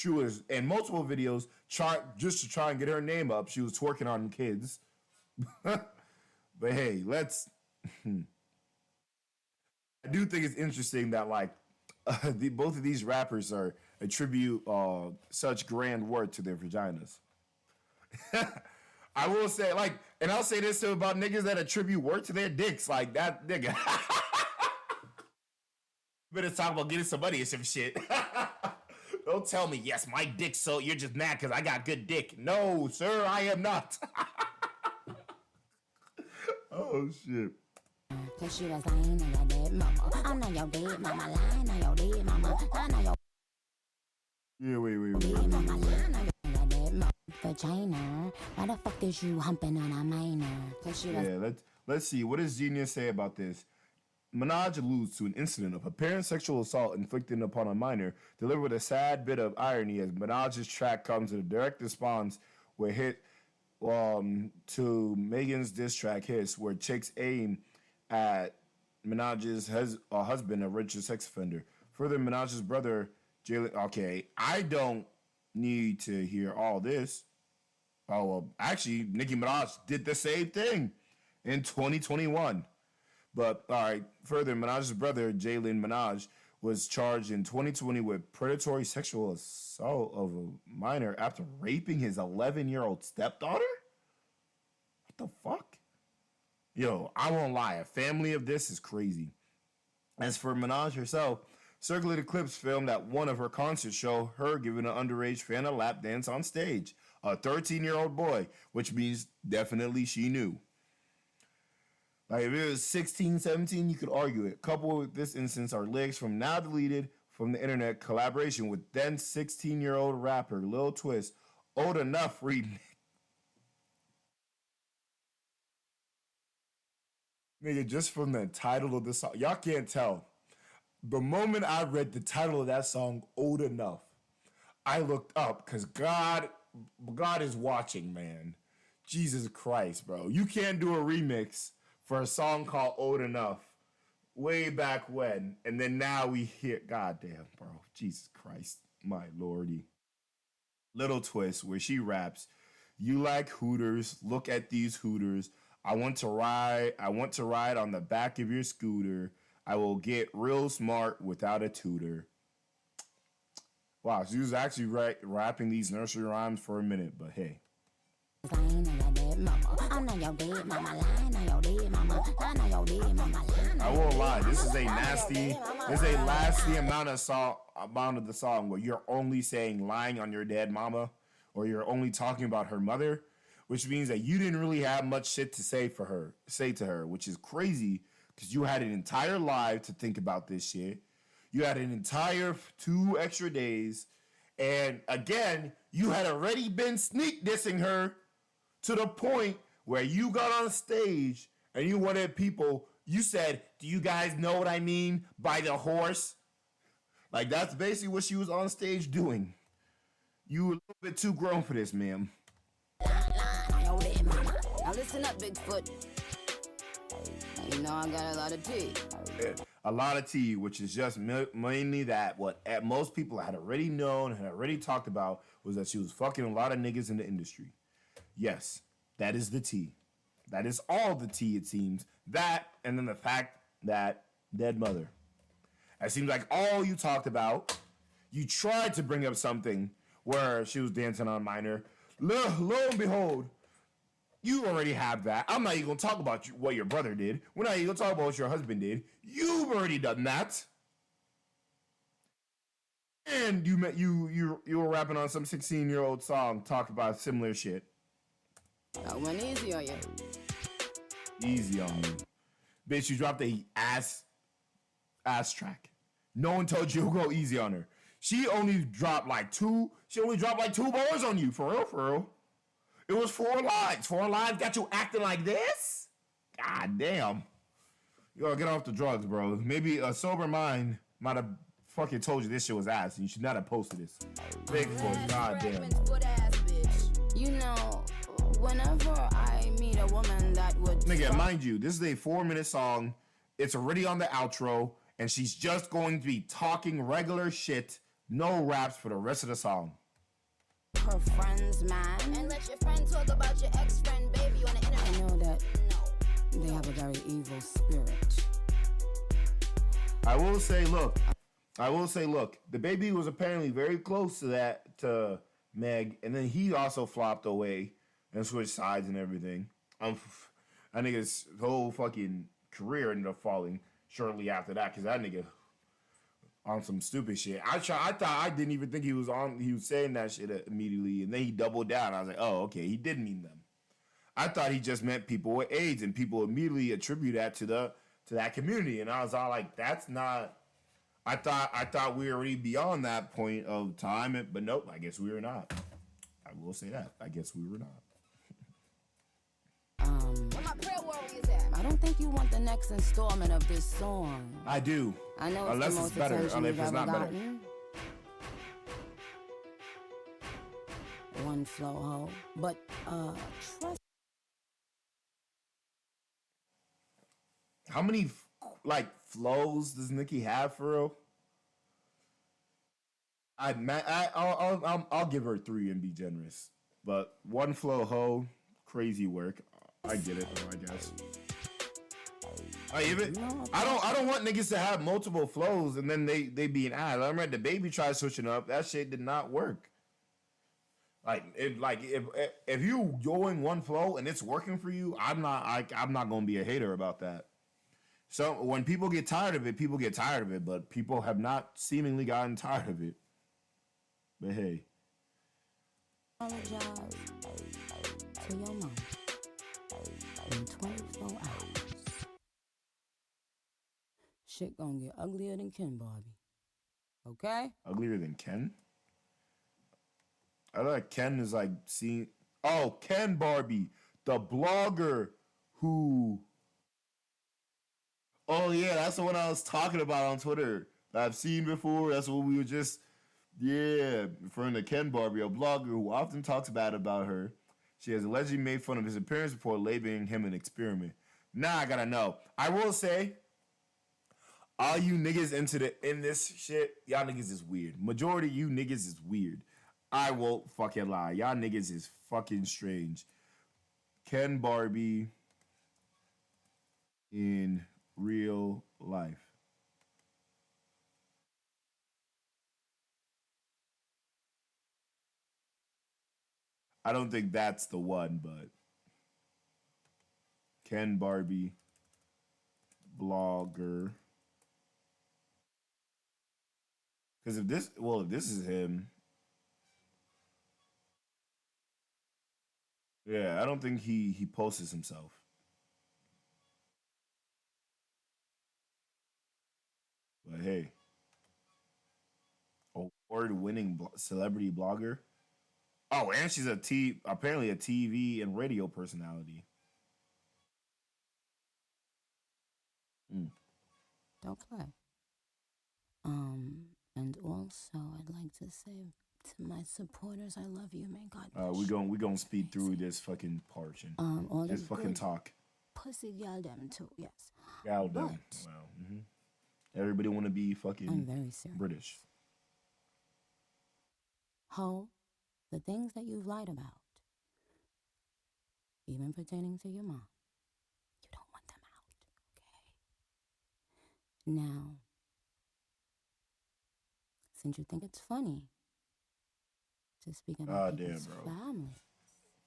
was in multiple videos just to try and get her name up. She was twerking on kids. But hey, let's... I do think it's interesting that like both of these rappers attribute such grand worth to their vaginas. I will say, like, and I'll say this too about niggas that attribute worth to their dicks. Like that nigga. Better talk about getting some money or some shit. Don't tell me, yes, my dick, so you're just mad because I got good dick. No, sir, I am not. Oh, shit. Cause she was lying on your dead mama. I'm not your dead mama, lying on your dead mama. Lying on your Yeah, dead mama, lying on your dead mama. Vagina. Why the fuck is you humping on a minor? Cause she was... Yeah, let's see. What does Genius say about this? Minaj alludes to an incident of apparent sexual assault inflicted upon a minor, delivered with a sad bit of irony as Minaj's track comes in a direct response where hit to Megan's diss track Hiss, where chicks aim at Minaj's husband, a registered sex offender. Further, Minaj's brother, Jalen... Okay, I don't need to hear all this. Oh, well, actually, Nicki Minaj did the same thing in 2021. But, all right, further, Minaj's brother, Jalen Minaj, was charged in 2020 with predatory sexual assault of a minor after raping his 11-year-old stepdaughter? What the fuck? Yo, I won't lie, a family of this is crazy. As for Minaj herself, circulated clips filmed at one of her concerts show her giving an underage fan a lap dance on stage. A 13-year-old boy, which means definitely she knew. Like, if it was 16, 17, you could argue it. Coupled with this instance are lyrics from now deleted from the internet collaboration with then 16-year-old rapper Lil Twist, Old Enough remix. Nigga, just from the title of the song, y'all can't tell. The moment I read the title of that song, Old Enough, I looked up because God is watching, man. Jesus Christ, bro. You can't do a remix for a song called Old Enough way back when, and then now we hear, goddamn, bro, Jesus Christ, my lordy. Little Twist, where she raps, you like Hooters, look at these Hooters, I want to ride on the back of your scooter, I will get real smart without a tutor. Wow, she was actually rapping these nursery rhymes for a minute, but hey. I won't lie, this is a nasty amount of the song where you're only saying lying on your dead mama, or you're only talking about her mother, which means that you didn't really have much shit to say to her, which is crazy because you had an entire life to think about this shit. You had an entire 2 extra days, and again, you had already been sneak dissing her to the point where you got on stage and you wanted people, you said, do you guys know what I mean by the horse? Like, that's basically what she was on stage doing. You were a little bit too grown for this, ma'am. Now listen up, Bigfoot. You know I got a lot of tea. A lot of tea, which is just mainly that what most people had already known, had already talked about, was that she was fucking a lot of niggas in the industry. Yes, that is the tea. That is all the tea, it seems. That, and then the fact that dead mother. It seems like all you talked about, you tried to bring up something where she was dancing on minor. Lo and behold, you already have that. I'm not even going to talk about what your brother did. We're not even going to talk about what your husband did. You've already done that. And you were rapping on some 16-year-old song talking about similar shit. I went easy on you. Easy on you. Bitch, you dropped a ass track. No one told you to go easy on her. She only dropped like two bars on you, for real. It was 4 lines. 4 lines got you acting like this? God damn. You gotta get off the drugs, bro. Maybe a sober mind might have fucking told you this shit was ass and you should not have posted this. Big for goddamn. You know, whenever I meet a woman that would... Nigga, mind you, this is a 4-minute song. It's already on the outro, and she's just going to be talking regular shit, no raps for the rest of the song. Her friend's man. And let your friend talk about your ex-friend, baby, on the internet. I know that they have a very evil spirit. I will say, look, the baby was apparently very close to Meg, and then he also flopped away and switched sides and everything. I think his whole fucking career ended up falling shortly after that because that nigga on some stupid shit. I thought I didn't even think he was saying that shit immediately, and then he doubled down. I was like, oh, okay, he did mean them. I thought he just meant people with AIDS, and people immediately attribute that to that community, and I was all like, that's not. I thought we were already beyond that point of time, but nope, I guess we were not. I will say that. I guess we were not. Where my prayer warriors at? I don't think you want the next installment of this song. I do. I know unless it's the it's most better. attention Unless you've it's ever not better. gotten. One flow ho, but trust. How many flows does Nicki have for real? I'll give her 3 and be generous, but one flow ho, crazy work. I get it, though, I guess. I don't want niggas to have multiple flows and then they be an ad. I remember the baby tried switching up. That shit did not work. If you going one flow and it's working for you, I'm not gonna be a hater about that. So when people get tired of it, but people have not seemingly gotten tired of it. But hey. Apologize to your mom in 24 hours. Shit gonna get uglier than Ken Barbie. Okay? Uglier than Ken? I thought Ken is like seeing. Oh, Ken Barbie, the blogger who. Oh yeah, that's the one I was talking about on Twitter that I've seen before. That's what we were just. Yeah, referring to Ken Barbie, a blogger who often talks bad about her. She has allegedly made fun of his appearance before labeling him an experiment. Now I gotta know. I will say, all you niggas in this shit, y'all niggas is weird. Majority of you niggas is weird. I won't fucking lie. Y'all niggas is fucking strange. Ken Barbie in real life. I don't think that's the one, but Ken Barbie blogger. Because if this is him. Yeah, I don't think he posts himself. But hey, award-winning celebrity blogger. Oh, and she's apparently a TV and radio personality. Don't play. And also I'd like to say to my supporters, I love you, man. God. We gonna speed through this fucking portion. All this fucking talk. Pussy gal them too, yes. Gal them. Wow. Everybody want to be fucking I'm very serious. British. Ho, the things that you've lied about, even pertaining to your mom, you don't want them out, okay? Now, since you think it's funny to speak about people's family.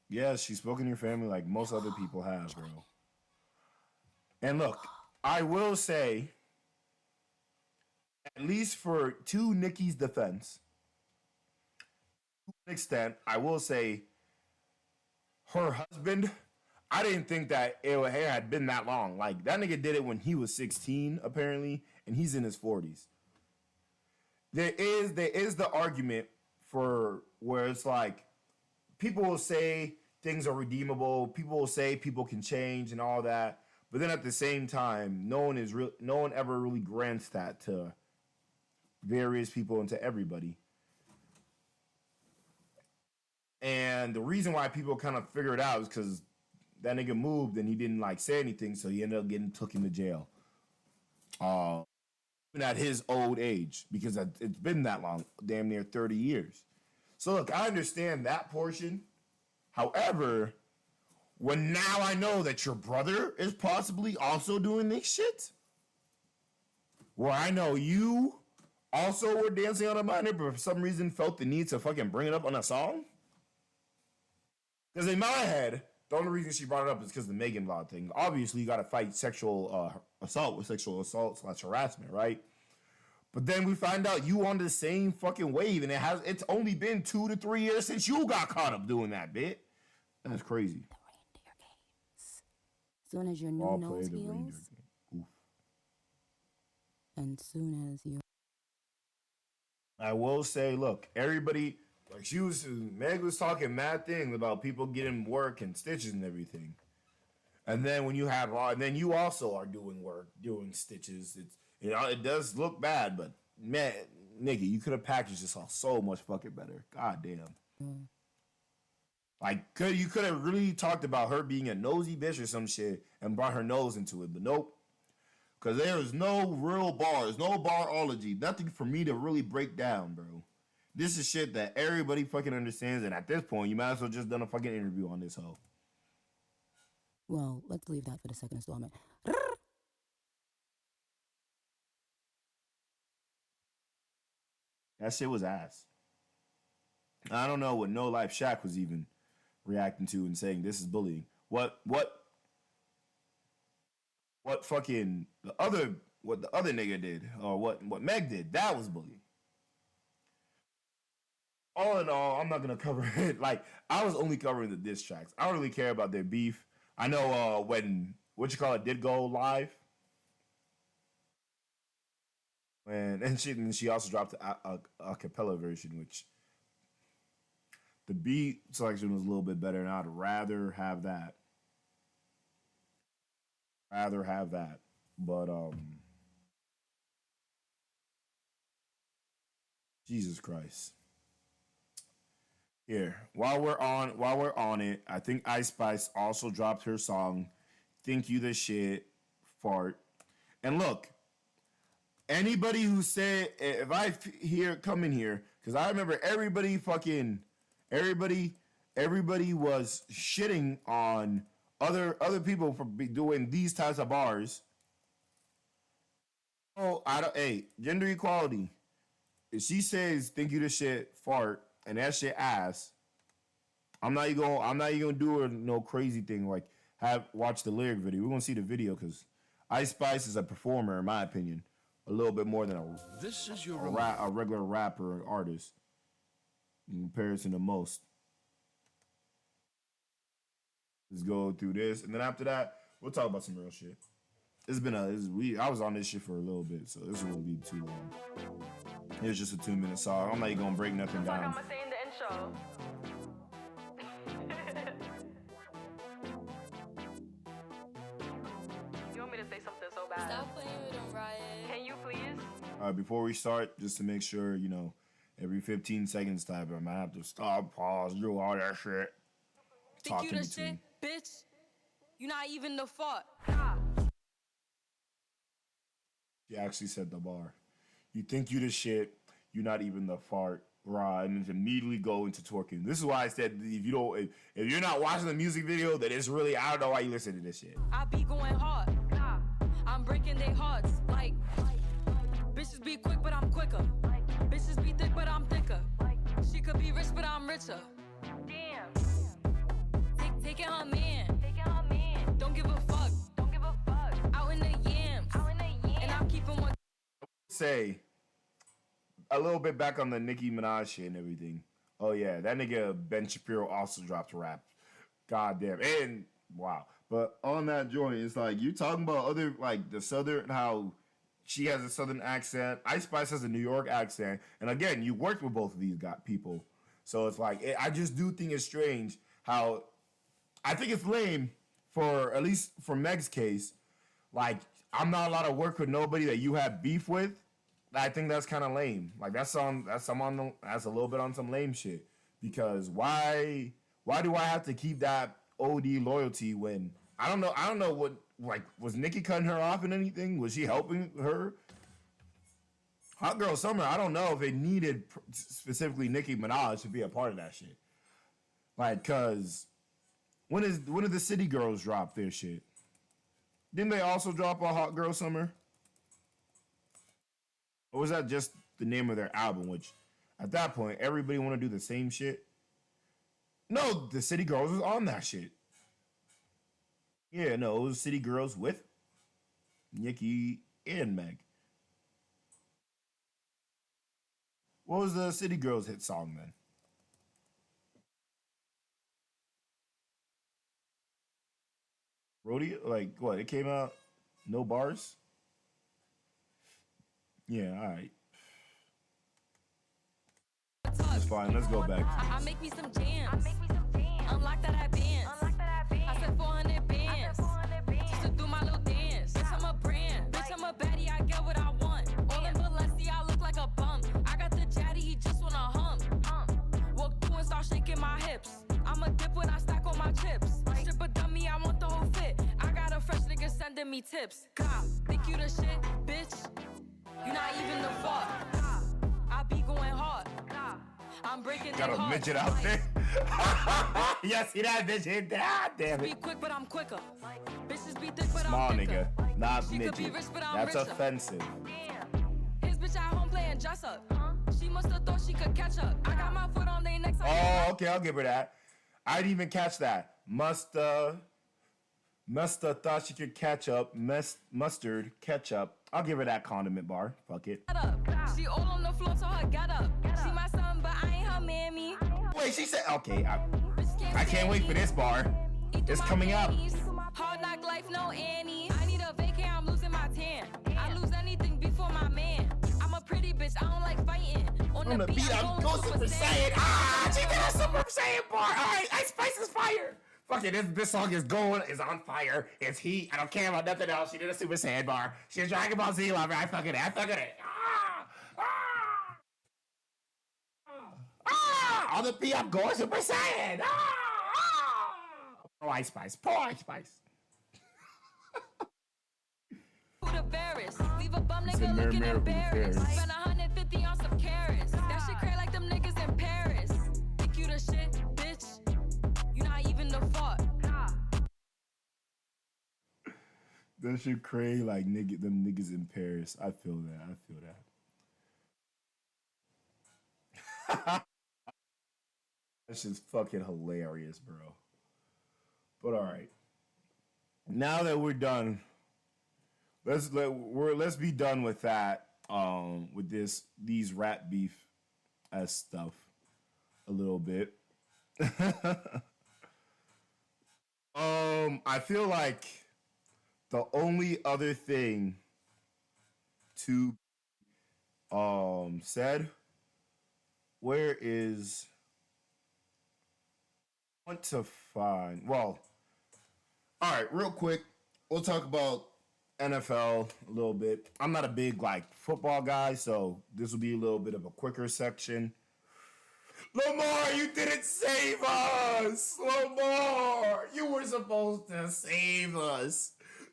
Yeah, she's spoken to your family like most other people have, bro. And look, I will say, at least to Nicki's defense, to an extent, I will say her husband, I didn't think that it had been that long. Like, that nigga did it when he was 16, apparently, and he's in his 40s. There is the argument for where it's like, people will say things are redeemable, people will say people can change and all that, but then at the same time, no one ever really grants that to various people and to everybody. And the reason why people kind of figure it out is because that nigga moved and he didn't like say anything, so he ended up getting took into jail. Even at his old age, because it's been that long, damn near 30 years. So look, I understand that portion. However, when now I know that your brother is possibly also doing this shit, where I know you also were dancing on a minor, but for some reason felt the need to fucking bring it up on a song. Because in my head, the only reason she brought it up is because of the Megan Law thing. Obviously, you got to fight sexual assault with sexual assault / harassment, right? But then we find out you on the same fucking wave, and it's only been 2 to 3 years since you got caught up doing that, bit. That's crazy. Soon as your new nose heals, and soon as you... I will say, look, everybody, like Meg was talking mad things about people getting work and stitches and everything. And then when you have, and then you also are doing work, doing stitches. It does look bad, but man, nigga, you could have packaged this all so much fucking better. God damn. Like, you could have really talked about her being a nosy bitch or some shit and brought her nose into it, but nope. Because there is no real bars, no barology, nothing for me to really break down, bro. This is shit that everybody fucking understands, and at this point, you might as well just done a fucking interview on this hoe. Well, let's leave that for the second installment. That shit was ass. I don't know what No Life Shaq was even reacting to and saying this is bullying. What fucking the other nigga did, or what Meg did, that was bullying. All in all, I'm not gonna cover it. Like, I was only covering the diss tracks. I don't really care about their beef. I know when did go live. And she also dropped a cappella version, which the beat selection was a little bit better, and I'd rather have that. But Jesus Christ. Here, while we're on it, I think Ice Spice also dropped her song, "Think You the Shit," fart. And look, anybody who said, if I come in here, because I remember everybody was shitting on other people for doing these types of bars. Oh, gender equality. If she says "think you the shit," fart, and that shit ass, I'm not even gonna do no crazy thing like watch the lyric video. We're gonna see the video because Ice Spice is a performer, in my opinion, a little bit more than a regular rapper or artist in comparison to most. Let's go through this, and then after that, we'll talk about some real shit. I was on this shit for a little bit, so this won't be too long. It's just a 2-minute song. I'm not even gonna break nothing down. Like I'm gonna say in the intro. You want me to say something so bad? Stop playing with them, Riot. Can you please? All right, before we start, just to make sure, every 15 seconds type, I might have to stop, pause, do all that shit. Think you the shit, bitch? You not even the fault. She actually said the bar. You think you the shit, you not even the fart, rah, and then immediately go into twerking. This is why I said if you're not watching the music video, then it's really, I don't know why you listen to this shit. I be going hard. I'm breaking their hearts. Like, bitches be quick, but I'm quicker. Bitches be thick, but I'm thicker. She could be rich, but I'm richer. Damn. Taking her man. Taking her man. Don't give a fuck. Don't give a fuck. Out in the yams. Out in the yams. And I'm keeping one. Say a little bit back on the Nicki Minaj shit and everything. Oh yeah, that nigga Ben Shapiro also dropped rap. God damn. And wow. But on that joint, it's like you talking about other like the southern how she has a southern accent. Ice Spice has a New York accent, and again, you worked with both of these people, so it's like I just do think it's strange how I think it's lame for at least for Meg's case. Like I'm not allowed to work with nobody that you have beef with. I think that's kind of lame. Like that's a little bit on some lame shit because why do I have to keep that OD loyalty when I don't know what like was Nicki cutting her off in anything? Was she helping her? Hot Girl Summer, I don't know if it needed specifically Nicki Minaj to be a part of that shit. Like, cause when did the City Girls drop their shit? Didn't they also drop a Hot Girl Summer? Or was that just the name of their album? Which, at that point, everybody want to do the same shit. No, the City Girls was on that shit. Yeah, no, it was City Girls with Nicki and Meg. What was the City Girls hit song then? Rodeo? Like, what? It came out no bars? Yeah, alright. It's fine, let's go back. I make me some jams. Unlock that I bands. I said 400 bands. Just to do my little dance. Bitch, I'm a brand. Bitch, I'm a baddie. I get what I want. All in Balenci, I look like a bum. I got the jaddy, he just wanna hump. Walk through and start shaking my hips. I'm a dip when I stack on my chips. Strip a dummy, I want the whole fit. I got a fresh nigga sending me tips. God, think you the shit, bitch? You not even the fuck. I be going hard. I'm breaking Got a midget out there. Yeah, see that midget? Ah, damn Be it. quick, but I'm quicker. Bitches be thick, but Small I'm thicker. nigga, not She could be midget. rich, but I'm That's richer. offensive. His bitch at home playing dress up. She must have thought she could catch up. I got my foot on their necks. Oh, okay, I'll give her that. I didn't even catch that. Musta thought she could catch up. Mustard, ketchup. I'll give her that condiment bar. Fuck it. She all on the floor, so her get up. She my son, but I ain't her mammy. Wait, she said, okay, I can't stand wait for me. this bar. Eat through It's my coming up. panties. Hard knock life, no Annie. I need a vacay, I'm losing my tan. I lose anything before my man. I'm a pretty bitch, I don't like fighting. On the beat, I'm going Super Saiyan. Ah, she did a Super Saiyan bar. All right, Ice Spice is fire. Fuck it, this song is on fire. It's heat. I don't care about nothing else. She did a Super Saiyan bar. She's a Dragon Ball Z lover. I fucking it. Ah, on the beat, I'm going Super Saiyan. Poor Ice Spice. Who the Varys? Leave a bum It's nigga a looking Mary embarrassed. Mary Spend 150 on some carrots. That shit cray like them niggas in Paris. Think you the shit, bitch? You not even the fuck. That shit cray like them niggas in Paris. I feel that. That shit's fucking hilarious, bro. But all right, now that we're done, let's be done with that. With these rap beef as stuff a little bit. I feel like the only other thing to said, where is want to find well, all right, real quick, we'll talk about NFL a little bit. I'm not a big like football guy, so this will be a little bit of a quicker section. Lamar, you didn't save us! Lamar, you were supposed to save us.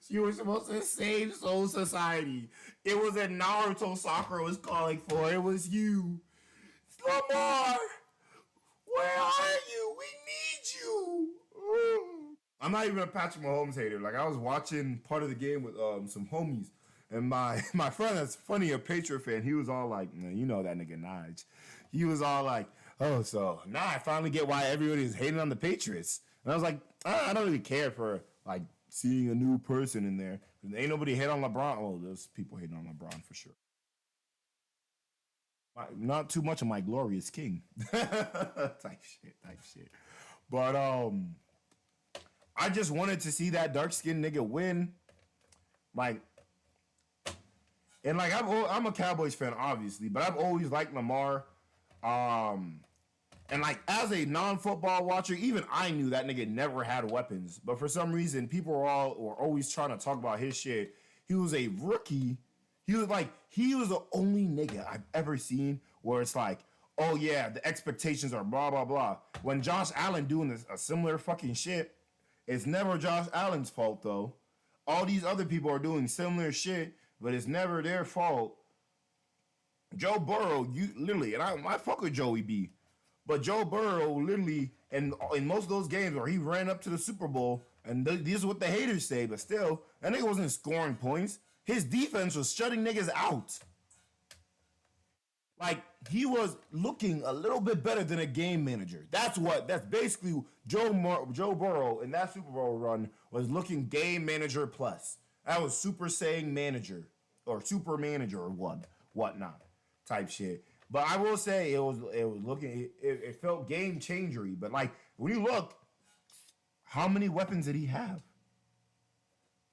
You were supposed to save Soul Society. It was a Naruto Sakura was calling for. It was you. Lamar, where are you? We need you. I'm not even a Patrick Mahomes hater. Like, I was watching part of the game with some homies, and my friend that's funny, a Patriot fan, he was all like, you know that nigga Nij. He was all like, oh, so now I finally get why everybody is hating on the Patriots. And I was like, I don't really care for, like, seeing a new person in there. Ain't nobody hate on LeBron. Oh, there's people hating on LeBron for sure. Not too much of my glorious king. type shit. But I just wanted to see that dark-skinned nigga win. Like, and like I'm a Cowboys fan, obviously, but I've always liked Lamar. And like as a non-football watcher, even I knew that nigga never had weapons. But for some reason, people were always trying to talk about his shit. He was a rookie. He was the only nigga I've ever seen where it's like, oh yeah, the expectations are blah blah blah. When Josh Allen doing a similar fucking shit, it's never Josh Allen's fault though. All these other people are doing similar shit, but it's never their fault. Joe Burrow, you literally, and I fuck with Joey B, but Joe Burrow literally, in most of those games where he ran up to the Super Bowl, and these are what the haters say, but still, that nigga wasn't scoring points. His defense was shutting niggas out. Like, he was looking a little bit better than a game manager. That's basically Joe Burrow in that Super Bowl run was looking game manager plus. That was super saying manager or super manager or whatnot type shit. But I will say it felt game changery. But like when you look, how many weapons did he have?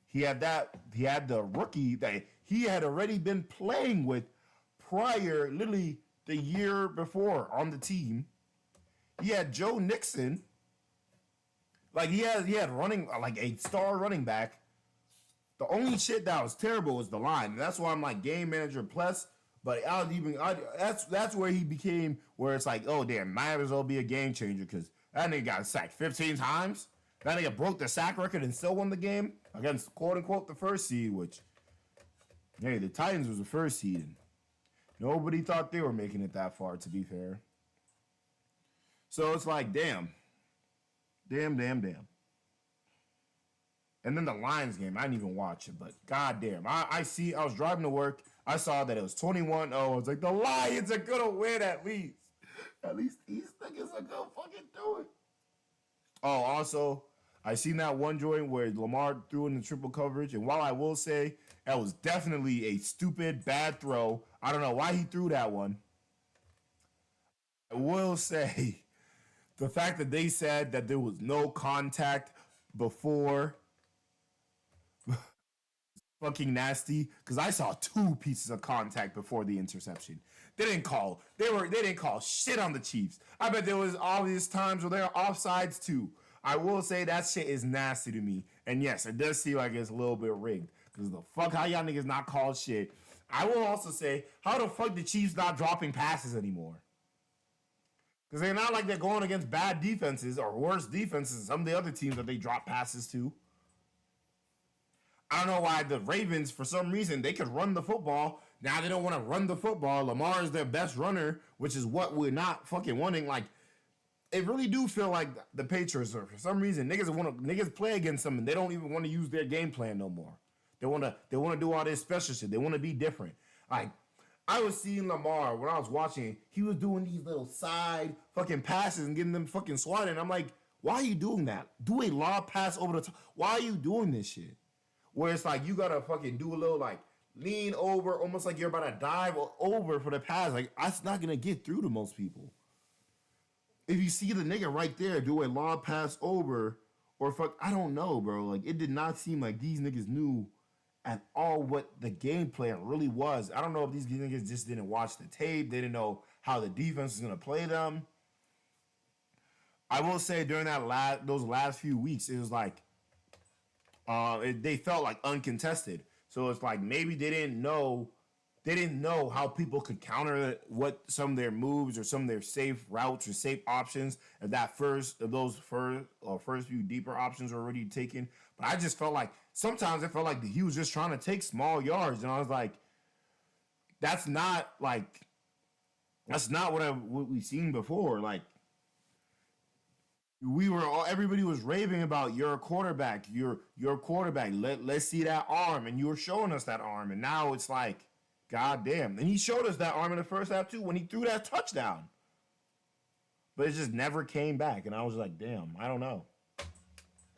He had the rookie that he had already been playing with prior, literally the year before on the team. He had Joe Nixon. Like he had running like a star running back. The only shit that was terrible was the line. And that's why I'm like game manager plus. But that's where he became where it's like, oh damn, might as well be a game changer because that nigga got sacked 15 times. That nigga broke the sack record and still won the game against quote unquote the first seed, which hey, the Titans was the first seed. And nobody thought they were making it that far, to be fair. So it's like, damn. And then the Lions game, I didn't even watch it, but goddamn. I was driving to work. I saw that it was 21-0. I was like, the Lions are going to win at least. At least these niggas are going to fucking do it. Oh, also, I seen that one joint where Lamar threw in the triple coverage. And while I will say that was definitely a stupid, bad throw, I don't know why he threw that one. I will say the fact that they said that there was no contact before fucking nasty, because I saw 2 pieces of contact before the interception. They didn't call shit on the Chiefs. I bet there was obvious times where they were offsides too. I will say that shit is nasty to me. And yes, it does seem like it's a little bit rigged. Because the fuck how y'all niggas not call shit. I will also say, how the fuck the Chiefs not dropping passes anymore? Because they're not like they're going against bad defenses or worse defenses than some of the other teams that they drop passes to. I don't know why the Ravens, for some reason, they could run the football. Now they don't want to run the football. Lamar is their best runner, which is what we're not fucking wanting. Like, it really do feel like the Patriots are, for some reason, niggas play against them and they don't even want to use their game plan no more. They want to do all this special shit. They want to be different. Like, I was seeing Lamar when I was watching. He was doing these little side fucking passes and getting them fucking swatted. And I'm like, why are you doing that? Do a lob pass over the top. Why are you doing this shit? Where it's like you gotta fucking do a little like lean over, almost like you're about to dive over for the pass. Like, that's not gonna get through to most people. If you see the nigga right there do a lob pass over, or fuck, I don't know, bro. Like, it did not seem like these niggas knew at all what the game plan really was. I don't know if these niggas just didn't watch the tape. They didn't know how the defense was gonna play them. I will say during those last few weeks, it was like they felt like uncontested. So it's like maybe they didn't know how people could counter what some of their moves or some of their safe routes or safe options if those first few deeper options were already taken. But I just felt like sometimes it felt like he was just trying to take small yards, and I was like, that's not what we've seen before. Like, everybody was raving about your quarterback, your quarterback. Let's see that arm, and you were showing us that arm, and now it's like, god damn. And he showed us that arm in the first half too when he threw that touchdown, but it just never came back, and I was like, damn, I don't know.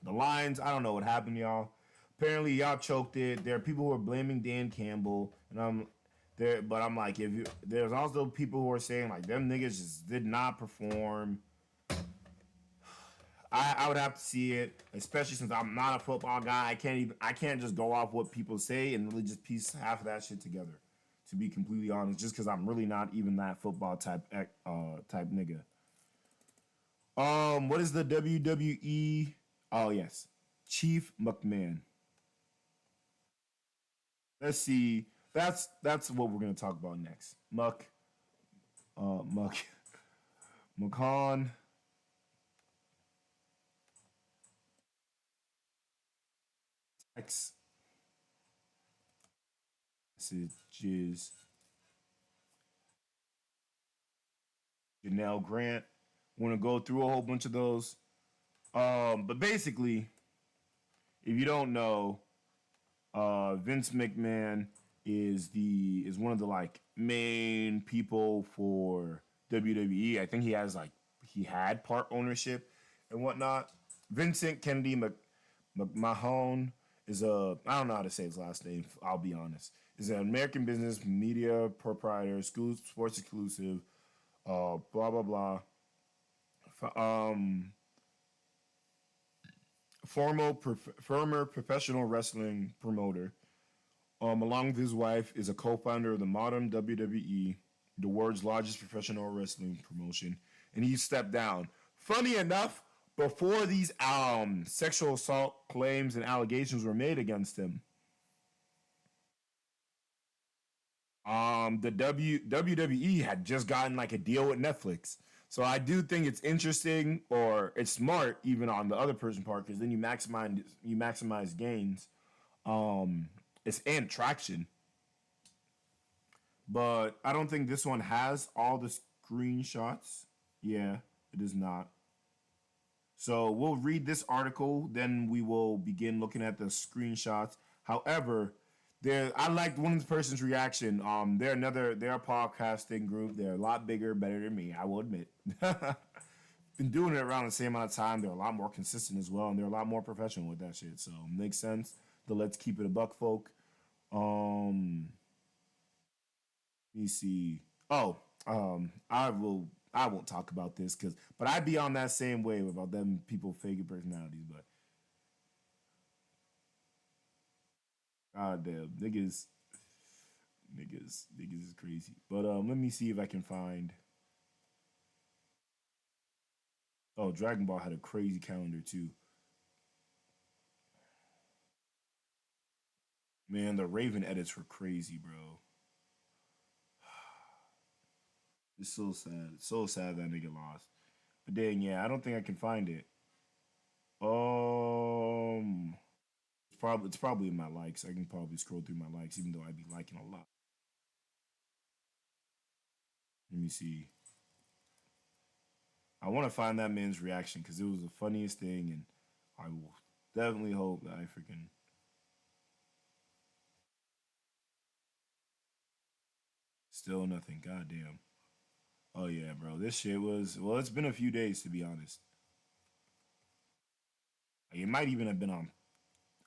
The Lions, I don't know what happened, y'all. Apparently, y'all choked it. There are people who are blaming Dan Campbell, and I'm like, there's also people who are saying like them niggas just did not perform. I would have to see it, especially since I'm not a football guy. I can't just go off what people say and really just piece half of that shit together. To be completely honest, just because I'm really not even that football type nigga. What is the WWE? Oh yes, Chief McMahon. Let's see. That's what we're gonna talk about next. McCon. X messages. Janelle Grant. Want to go through a whole bunch of those. But basically, if you don't know, Vince McMahon is one of the like main people for WWE. I think he had part ownership and whatnot. Vincent Kennedy McMahon is I don't know how to say his last name. I'll be honest. Is an American business media proprietor, school sports exclusive, blah blah blah. Former professional wrestling promoter. Along with his wife, is a co-founder of the modern WWE, the world's largest professional wrestling promotion, and he stepped down. Funny enough, before these sexual assault claims and allegations were made against him, the WWE had just gotten like a deal with Netflix. So I do think it's interesting, or it's smart even on the other person's part, because then you maximize gains. It's and traction. But I don't think this one has all the screenshots. Yeah, it is not. So we'll read this article, then we will begin looking at the screenshots. However, I liked one person's reaction. They're a podcasting group. They're a lot bigger, better than me, I will admit. Been doing it around the same amount of time. They're a lot more consistent as well, and they're a lot more professional with that shit. So makes sense. The let's keep it a buck folk. Let me see. I won't talk about this but I'd be on that same wave about them people faking personalities, but god damn, niggas is crazy. But let me see if I can find. Oh, Dragon Ball had a crazy calendar too. Man, the Raven edits were crazy, bro. It's so sad. It's so sad that nigga lost. But then, yeah, I don't think I can find it. It's probably in my likes. I can probably scroll through my likes, even though I'd be liking a lot. Let me see. I want to find that man's reaction because it was the funniest thing, and I will definitely hope that I freaking. Still nothing. Goddamn. Oh yeah, bro. This shit was it's been a few days to be honest. Like, it might even have been on.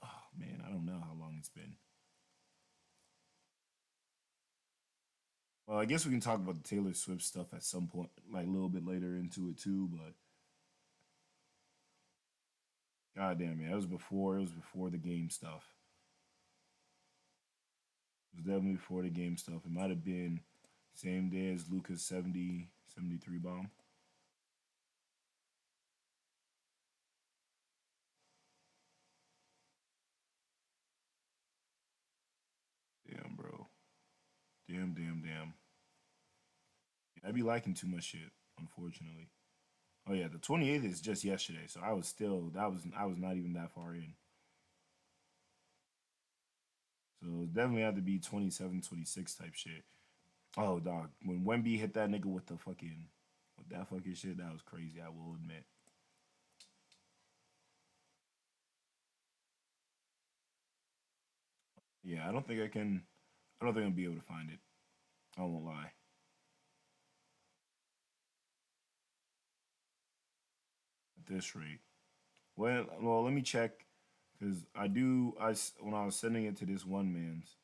Oh man, I don't know how long it's been. Well, I guess we can talk about the Taylor Swift stuff at some point, like a little bit later into it too. But goddamn, man, it was before the game stuff. It was definitely before the game stuff. It might have been same day as Luca's 73 bomb. Damn, bro. Damn. Yeah, I be liking too much shit, unfortunately. Oh yeah, the 28th is just yesterday, so I was not even that far in. So it definitely had to be 27, 26 type shit. Oh dog, when Wemby hit that nigga with that fucking shit, that was crazy, I will admit. Yeah, I don't think I'll be able to find it. I won't lie. At this rate. Well, let me check because when I was sending it to this one man's.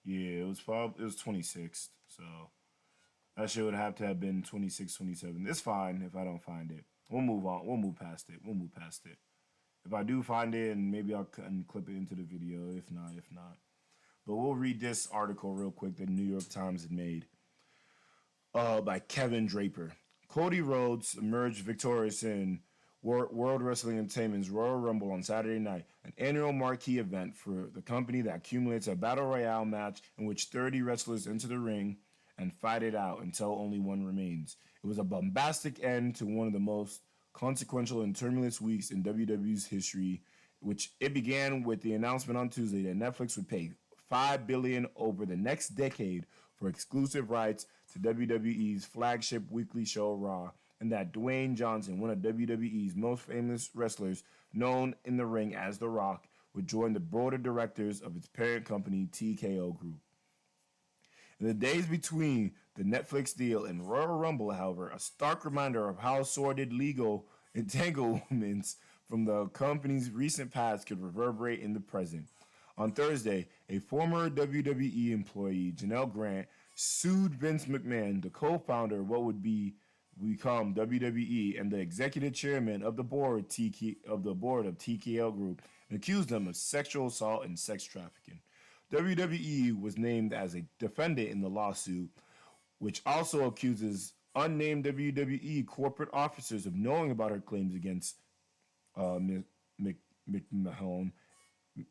Yeah, it was 26th. So that shit would have to have been 26, 27. It's fine if I don't find it. We'll move on. We'll move past it. We'll move past it. If I do find it, and maybe I'll clip it into the video. If not, if not. But we'll read this article real quick that New York Times had made by Kevin Draper. Cody Rhodes emerged victorious in World Wrestling Entertainment's Royal Rumble on Saturday night, an annual marquee event for the company that accumulates a battle royale match in which 30 wrestlers enter the ring and fight it out until only one remains. It was a bombastic end to one of the most consequential and tumultuous weeks in WWE's history, which it began with the announcement on Tuesday that Netflix would pay $5 billion over the next decade for exclusive rights to WWE's flagship weekly show Raw, and that Dwayne Johnson, one of WWE's most famous wrestlers, known in the ring as The Rock, would join the board of directors of its parent company, TKO Group. In the days between the Netflix deal and Royal Rumble, however, a stark reminder of how sordid legal entanglements from the company's recent past could reverberate in the present. On Thursday, a former WWE employee, Janelle Grant, sued Vince McMahon, the co-founder of what would become WWE and the executive chairman of the board of TKO Group, and accused them of sexual assault and sex trafficking. WWE was named as a defendant in the lawsuit, which also accuses unnamed WWE corporate officers of knowing about her claims against McMahon.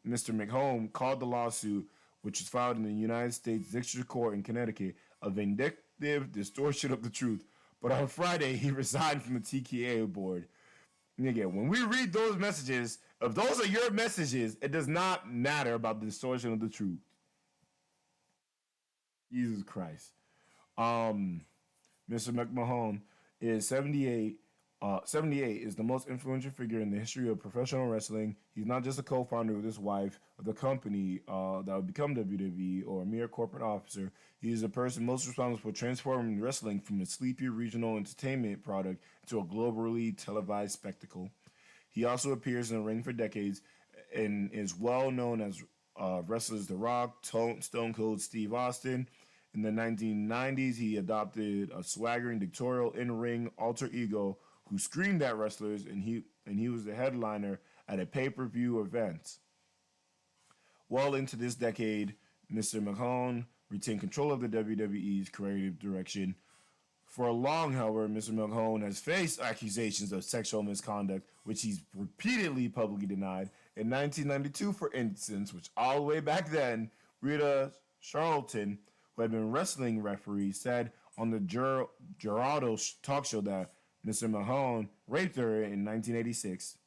Mr. McMahon called the lawsuit, which was filed in the United States District Court in Connecticut, a vindictive distortion of the truth. But on Friday, he resigned from the TKO board. Nigga, when we read those messages, if those are your messages, it does not matter about the distortion of the truth. Jesus Christ. Mr. McMahon is 78. 78 is the most influential figure in the history of professional wrestling. He's not just a co-founder with his wife of the company that would become WWE or a mere corporate officer. He is the person most responsible for transforming wrestling from a sleepy regional entertainment product into a globally televised spectacle. He also appears in the ring for decades and is well known as wrestlers The Rock, Stone Cold Steve Austin. In the 1990s, he adopted a swaggering dictatorial in-ring alter ego who screamed at wrestlers, and he was the headliner at a pay-per-view event. Well into this decade, Mr. McMahon retained control of the WWE's creative direction. For long, however, Mr. McMahon has faced accusations of sexual misconduct, which he's repeatedly publicly denied. In 1992, for instance, which all the way back then, Rita Charlton, who had been wrestling referee, said on the Geraldo talk show that Mr. McMahon raped her in 1986.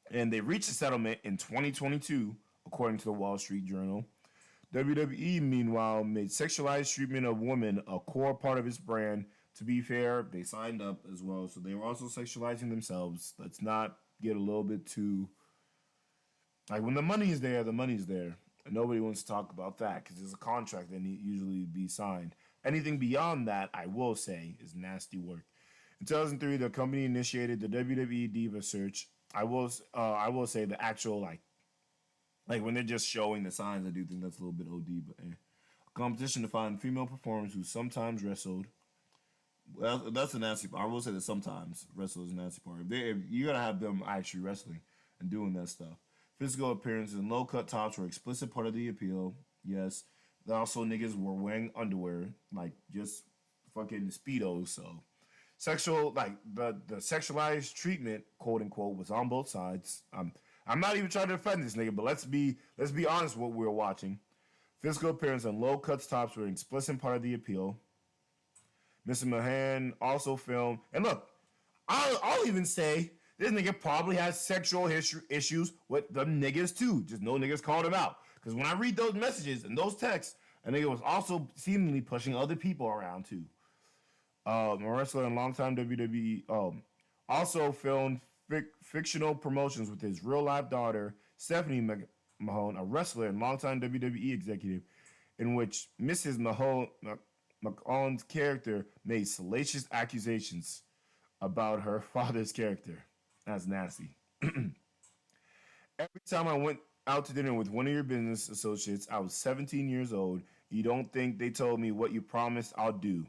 And they reached a settlement in 2022, according to the Wall Street Journal. WWE, meanwhile, made sexualized treatment of women a core part of its brand. To be fair, they signed up as well, so they were also sexualizing themselves. Let's not get a little bit too... Like, when the money is there, the money's there. And nobody wants to talk about that because there's a contract that needs usually be signed. Anything beyond that, I will say, is nasty work. In 2003, the company initiated the WWE Diva Search. I will say the actual, like when they're just showing the signs, I do think that's a little bit OD, but a competition to find female performers who sometimes wrestled. Well, that's a nasty part. I will say that sometimes wrestlers is a nasty part. You gotta have them actually wrestling and doing that stuff. Physical appearances and low-cut tops were explicit part of the appeal. Yes. Also, niggas were wearing underwear, like just fucking Speedos, so... Sexual, like the sexualized treatment, quote unquote, was on both sides. I'm not even trying to defend this nigga, but let's be honest with what we were watching. Physical appearance and low cuts tops were an explicit part of the appeal. Mr. McMahon also filmed, and look, I'll even say this nigga probably has sexual issues with them niggas too. Just no niggas called him out. Because when I read those messages and those texts, a nigga was also seemingly pushing other people around too. A wrestler and longtime WWE, also filmed fictional promotions with his real-life daughter, Stephanie McMahon, a wrestler and longtime WWE executive, in which Mrs. McMahon's character made salacious accusations about her father's character. That's nasty. Every time I went out to dinner with one of your business associates, I was 17 years old. You don't think they told me what you promised I'll do?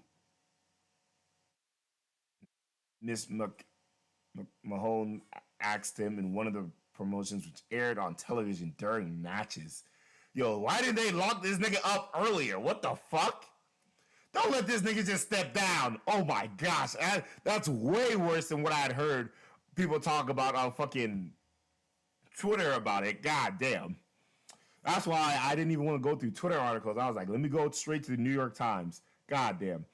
Miss Mahone asked him in one of the promotions, which aired on television during matches, "Yo, why didn't they lock this nigga up earlier? What the fuck? Don't let this nigga just step down." Oh my gosh, that's way worse than what I had heard people talk about on fucking Twitter about it. God damn. That's why I didn't even want to go through Twitter articles. I was like, let me go straight to the New York Times. God damn.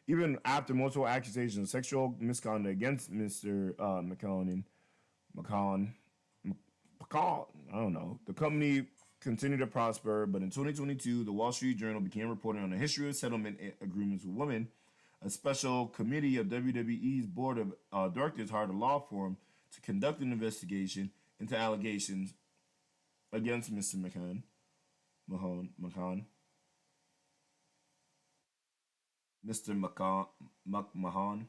Even after multiple accusations of sexual misconduct against Mr. McCon, I don't know. The company continued to prosper, but in 2022, the Wall Street Journal began reporting on a history of settlement agreements with women. A special committee of WWE's board of directors hired a law firm to conduct an investigation into allegations against Mr. Mahone. Mr. McMahon.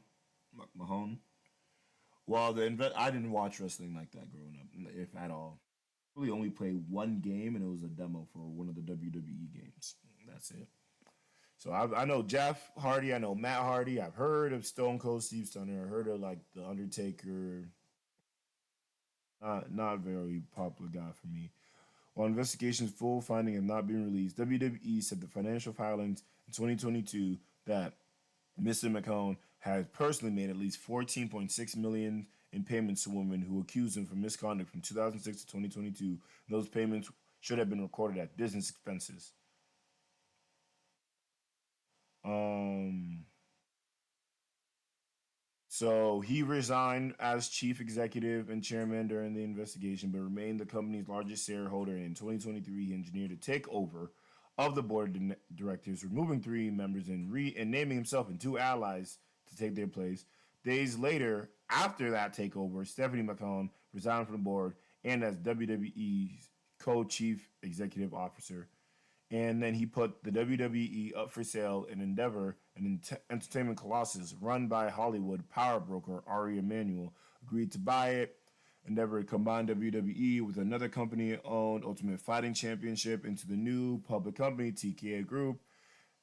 Well, I didn't watch wrestling like that growing up, if at all. Really only played one game, and it was a demo for one of the WWE games. That's it. So I know Jeff Hardy, I know Matt Hardy. I've heard of Stone Cold Steve Stunner. I heard of like the Undertaker. Not very popular guy for me. While investigation's full finding have not been released, WWE said the financial filings in 2022 that Mr. McCone has personally made at least $14.6 million in payments to women who accused him for misconduct from 2006 to 2022. Those payments should have been recorded as business expenses. So he resigned as chief executive and chairman during the investigation, but remained the company's largest shareholder. In 2023, he engineered a takeover of the board of directors, removing 3 members and naming himself and 2 allies to take their place. Days later, after that takeover, Stephanie McMahon resigned from the board and as WWE's co-chief executive officer. And then he put the WWE up for sale in Endeavor, an entertainment colossus run by Hollywood power broker Ari Emanuel, agreed to buy it. Endeavor combined WWE with another company-owned Ultimate Fighting Championship into the new public company, TKO Group.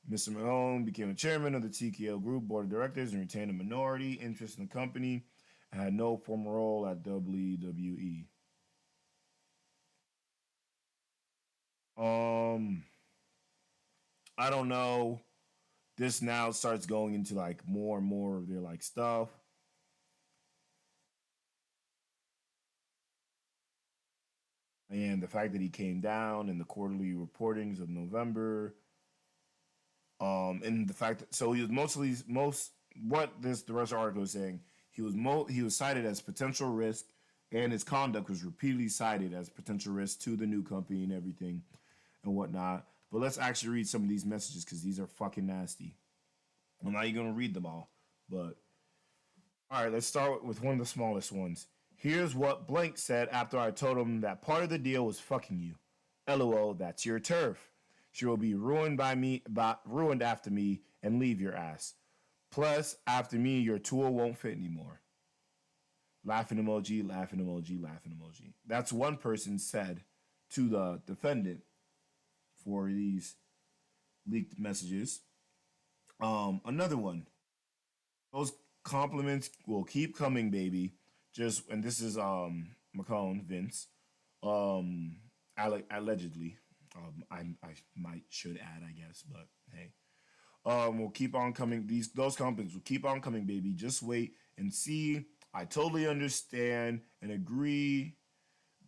Mr. Mahone became the chairman of the TKO Group board of directors and retained a minority interest in the company and had no formal role at WWE. I don't know. This now starts going into like more and more of their like stuff. And the fact that he came down in the quarterly reportings of November. And the fact that so he was the rest of the article is saying, he was cited as potential risk, and his conduct was repeatedly cited as potential risk to the new company and everything and whatnot. But let's actually read some of these messages because these are fucking nasty. I'm not even going to read them all. But, all right, let's start with one of the smallest ones. Here's what Blank said after I told him that part of the deal was fucking you. LOL, that's your turf. She will be ruined after me and leave your ass. Plus, after me, your tool won't fit anymore. Laughing emoji, laughing emoji, laughing emoji. That's one person said to the defendant for these leaked messages. Another one. Those compliments will keep coming, baby. And this is McCone, Vince. Allegedly. I should add, I guess, but hey. Will keep on coming. Those compliments will keep on coming, baby. Just wait and see. I totally understand and agree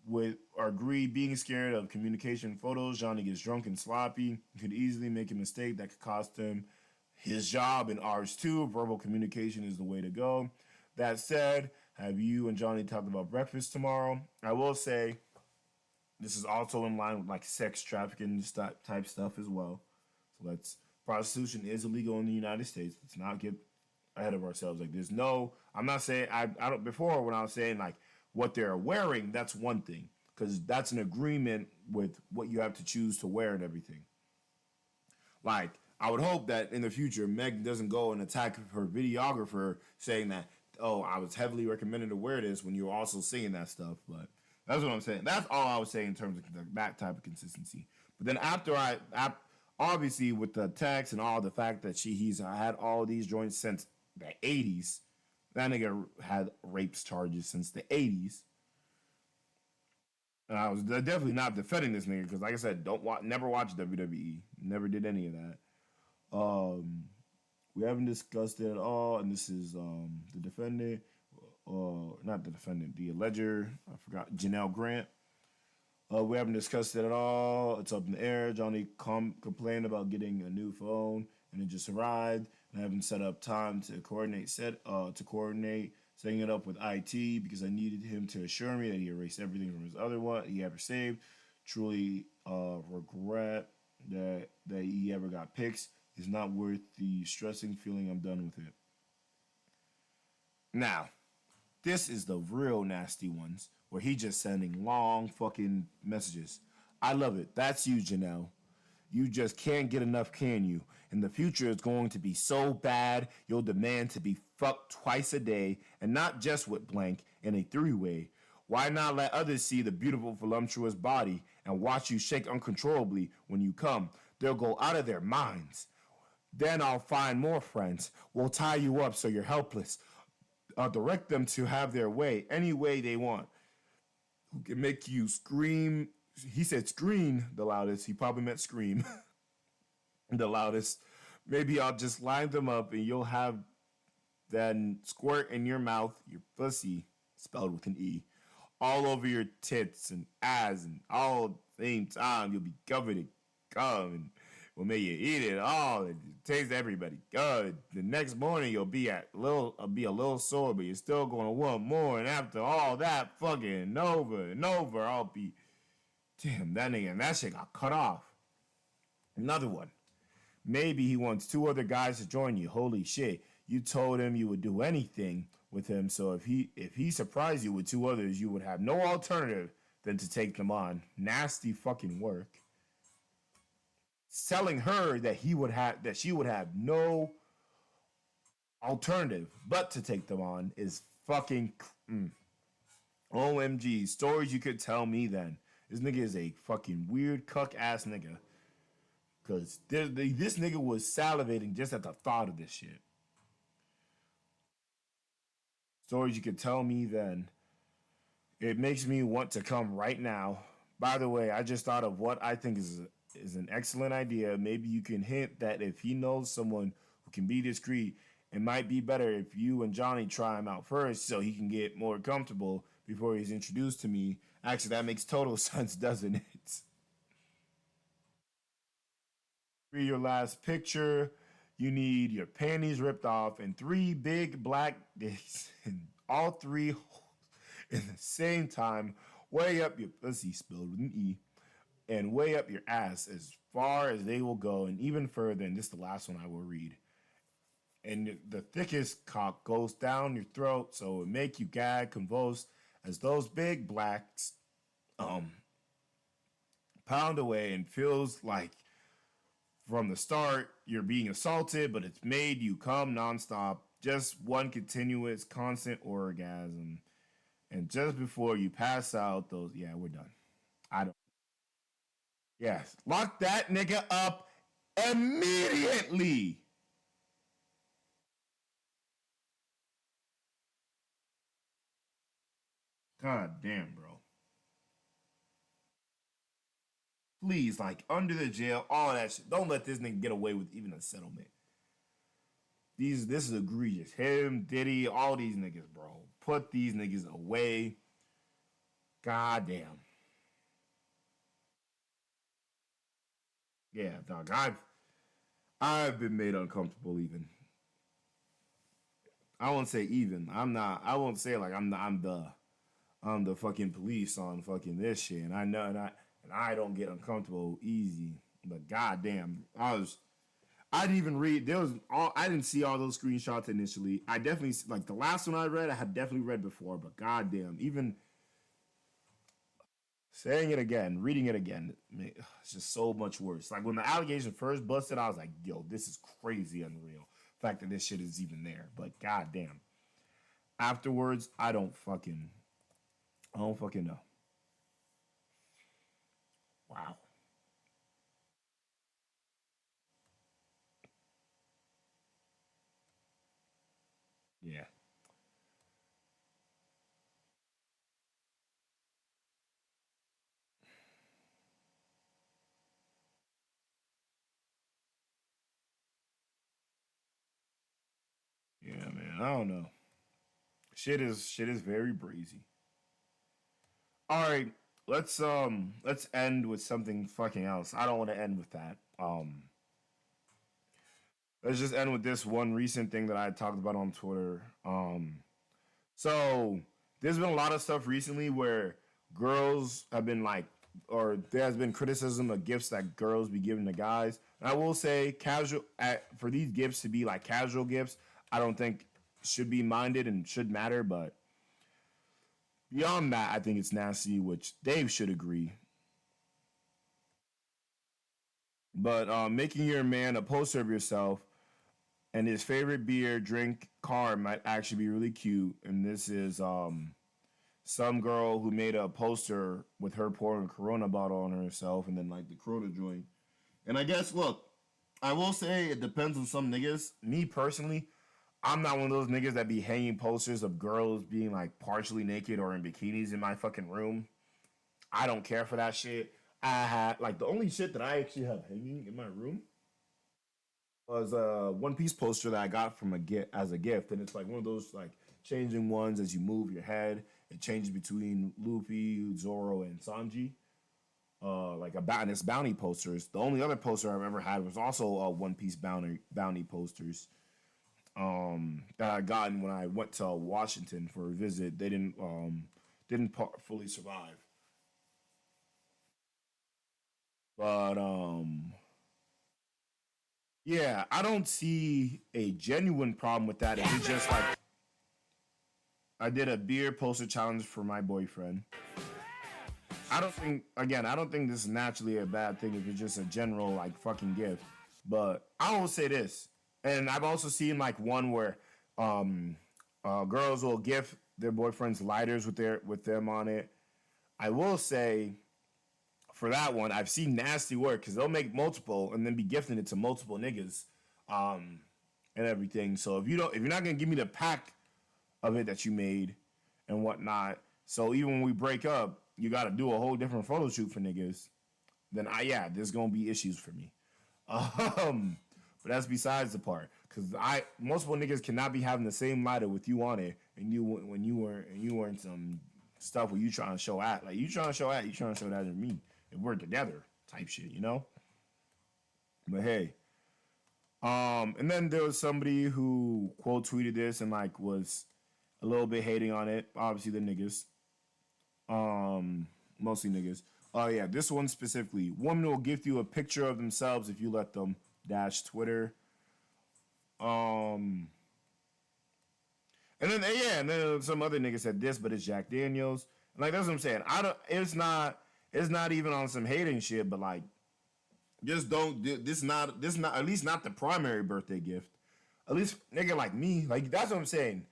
being scared of communication photos. Johnny gets drunk and sloppy. He could easily make a mistake that could cost him his job and ours too. Verbal communication is the way to go. That said, have you and Johnny talked about breakfast tomorrow? I will say this is also in line with like sex trafficking type stuff as well. So prostitution is illegal in the United States. Let's not get ahead of ourselves. Like I'm not saying I don't before when I was saying like what they're wearing, that's one thing, because that's an agreement with what you have to choose to wear and everything. Like, I would hope that in the future, Meg doesn't go and attack her videographer saying that, oh, I was heavily recommended to wear this when you're also saying that stuff. But that's what I'm saying. That's all I was saying in terms of that type of consistency. But then after obviously with the text and all the fact that he's had all these joints since the 80s, That nigga had rapes charges since the 80s. And I was definitely not defending this nigga because, like I said, never watched WWE. Never did any of that. We haven't discussed it at all, and this is the defendant, not the defendant, the alleger. I forgot, Janelle Grant. We haven't discussed it at all. It's up in the air. Johnny complained about getting a new phone, and it just arrived. And I haven't set up time to coordinate setting it up with IT because I needed him to assure me that he erased everything from his other one he ever saved. Truly regret that he ever got pics. It's not worth the stressing feeling. I'm done with it. Now, this is the real nasty ones where he just sending long fucking messages. I love it. That's you, Janelle. You just can't get enough, can you? In the future, it's going to be so bad, you'll demand to be fucked twice a day, and not just with blank, in a three-way. Why not let others see the beautiful, voluptuous body and watch you shake uncontrollably when you come? They'll go out of their minds. Then I'll find more friends. We'll tie you up so you're helpless. I'll direct them to have their way, any way they want. Who can make you scream. He said scream the loudest. He probably meant scream the loudest. Maybe I'll just line them up and you'll have that squirt in your mouth, your pussy, spelled with an E, all over your tits and ass, and all at the same time you'll be covered in cum, and we'll make you eat it all and taste everybody good. The next morning you'll be a little sore, but you're still going to want more. And after all that fucking over and over, I'll be, damn, that nigga, and that shit got cut off. Another one. Maybe he wants two other guys to join you. Holy shit. You told him you would do anything with him, so if he surprised you with two others, you would have no alternative than to take them on. Nasty fucking work. Telling her that she would have no alternative but to take them on is fucking OMG. Stories you could tell me then. This nigga is a fucking weird cuck ass nigga. Cause this nigga was salivating just at the thought of this shit. Stories you could tell me then. It makes me want to come right now. By the way, I just thought of what I think is an excellent idea. Maybe you can hint that if he knows someone who can be discreet, it might be better if you and Johnny try him out first so he can get more comfortable before he's introduced to me. Actually, that makes total sense, doesn't it? For your last picture, you need your panties ripped off and 3 big black dicks in all 3 holes at the same time. Way up your pussy, spelled with an E, and way up your ass as far as they will go, and even further. And this is the last one I will read. And the thickest cock goes down your throat, so it make you gag, convulse, as those big blacks pound away, and feels like from the start you're being assaulted, but it's made you come nonstop, just one continuous, constant orgasm. And just before you pass out, we're done. Yes, lock that nigga up immediately. God damn, bro. Please, like, under the jail, all that shit. Don't let this nigga get away with even a settlement. This is egregious. Him, Diddy, all these niggas, bro. Put these niggas away. God damn. Yeah, dog. I've been made uncomfortable even. I won't say even. I won't say like I'm the fucking police on fucking this shit. And I know and I don't get uncomfortable easy. But goddamn, I didn't even read. I didn't see all those screenshots initially. I definitely, like, the last one I read, I had definitely read before. But goddamn, even saying it again, reading it again, it's just so much worse. Like, when the allegation first busted, I was like, yo, this is crazy unreal. The fact that this shit is even there. But goddamn. Afterwards, I don't fucking know. Wow. Yeah. I don't know. Shit is very brazy. All right, let's end with something fucking else. I don't want to end with that. Let's just end with this one recent thing that I talked about on Twitter. So there's been a lot of stuff recently where girls have been like, or there has been criticism of gifts that girls be giving to guys. And I will say, for these gifts to be like casual gifts, I don't think should be minded and should matter. But beyond that, I think it's nasty, which Dave should agree. But making your man a poster of yourself and his favorite beer, drink, car might actually be really cute. And this is some girl who made a poster with her pouring a Corona bottle on herself and then like the Corona joint. And I guess, look, I will say it depends on some niggas. Me personally, I'm not one of those niggas that be hanging posters of girls being like partially naked or in bikinis in my fucking room. I don't care for that shit. I had like the only shit that I actually have hanging in my room was a One Piece poster that I got from as a gift, and it's like one of those like changing ones as you move your head. It changes between Luffy, Zoro, and Sanji. Like and it's bounty posters. The only other poster I've ever had was also One Piece bounty posters. That I gotten when I went to Washington for a visit. They didn't fully survive. But yeah, I don't see a genuine problem with that. If it's just like I did a beer poster challenge for my boyfriend. I don't think this is naturally a bad thing if it's just a general like fucking gift. But I will say this, and I've also seen like one where girls will gift their boyfriends lighters with them on it. I will say for that one, I've seen nasty work because they'll make multiple and then be gifting it to multiple niggas and everything. So if you're not gonna give me the pack of it that you made and whatnot, so even when we break up, you got to do a whole different photo shoot for niggas. Then there's gonna be issues for me. But that's besides the part, because multiple niggas cannot be having the same lighter with you on it, and you weren't some stuff where you trying to show at, like you trying to show that to me, and we're together type shit, you know. But hey, and then there was somebody who quote tweeted this and like was a little bit hating on it. Obviously the niggas, mostly niggas. Oh yeah, this one specifically. Woman will gift you a picture of themselves if you let them. Twitter. And then some other nigga said this, but it's Jack Daniels. Like that's what I'm saying. It's not even on some hating shit, but like just don't this not at least not the primary birthday gift. At least nigga like me, like that's what I'm saying.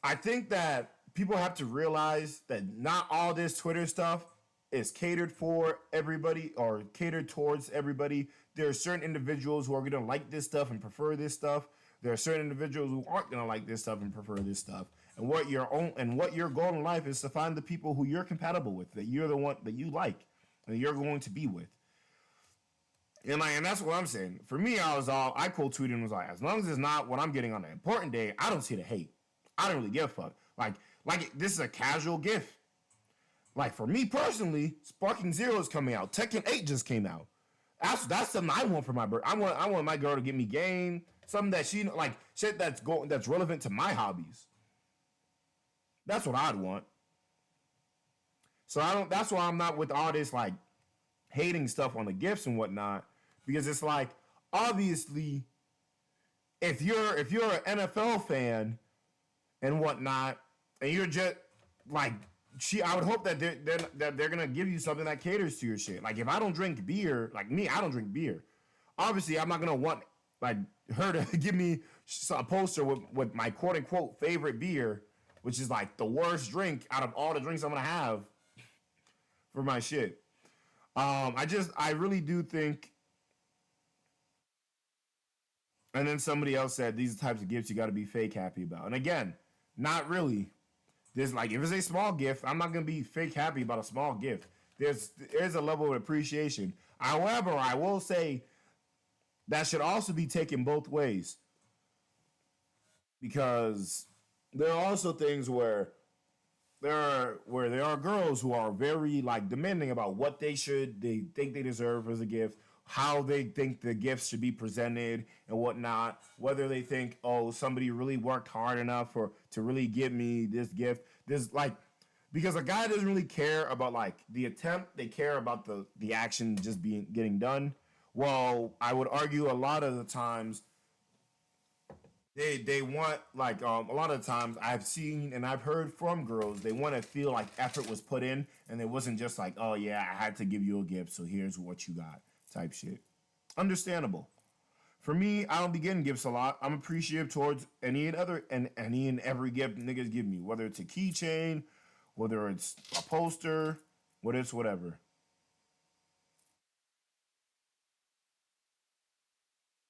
I think that people have to realize that not all this Twitter stuff is catered for everybody or catered towards everybody. There are certain individuals who are gonna like this stuff and prefer this stuff. There are certain individuals who aren't gonna like this stuff and prefer this stuff. And what your goal in life is to find the people who you're compatible with, that you're the one that you like, and you're going to be with. And that's what I'm saying. For me, I quote tweeted and was like, as long as it's not what I'm getting on an important day, I don't see the hate. I don't really give a fuck. Like this is a casual gift. Like for me personally, Sparking Zero is coming out. Tekken 8 just came out. That's something I want for my birthday. I want my girl to give me game, something that she like shit that's relevant to my hobbies. That's what I'd want. So that's why I'm not with all this like hating stuff on the gifts and whatnot, because it's like obviously if you're an NFL fan and whatnot, and you're just like I would hope that they're gonna give you something that caters to your shit. Like if I don't drink beer, like me, I don't drink beer. Obviously, I'm not gonna want like her to give me a poster with my quote unquote favorite beer, which is like the worst drink out of all the drinks I'm gonna have for my shit. I really do think. And then somebody else said these types of gifts you got to be fake happy about. And again, not really. There's like if it's a small gift, I'm not gonna be fake happy about a small gift. There's a level of appreciation. However, I will say that should also be taken both ways. because there are also things where there are girls who are very like demanding about what they think they deserve as a gift, how they think the gifts should be presented and whatnot, whether they think, oh, somebody really worked hard enough to really give me this gift. This like, because a guy doesn't really care about like the attempt, they care about the action just getting done. Well, I would argue a lot of the times they want like a lot of the times I've seen and I've heard from girls, they want to feel like effort was put in and it wasn't just like, oh yeah, I had to give you a gift, so here's what you got type shit. Understandable. For me, I don't be getting gifts a lot. I'm appreciative towards any and every gift niggas give me, whether it's a keychain, whether it's a poster, whether it's whatever.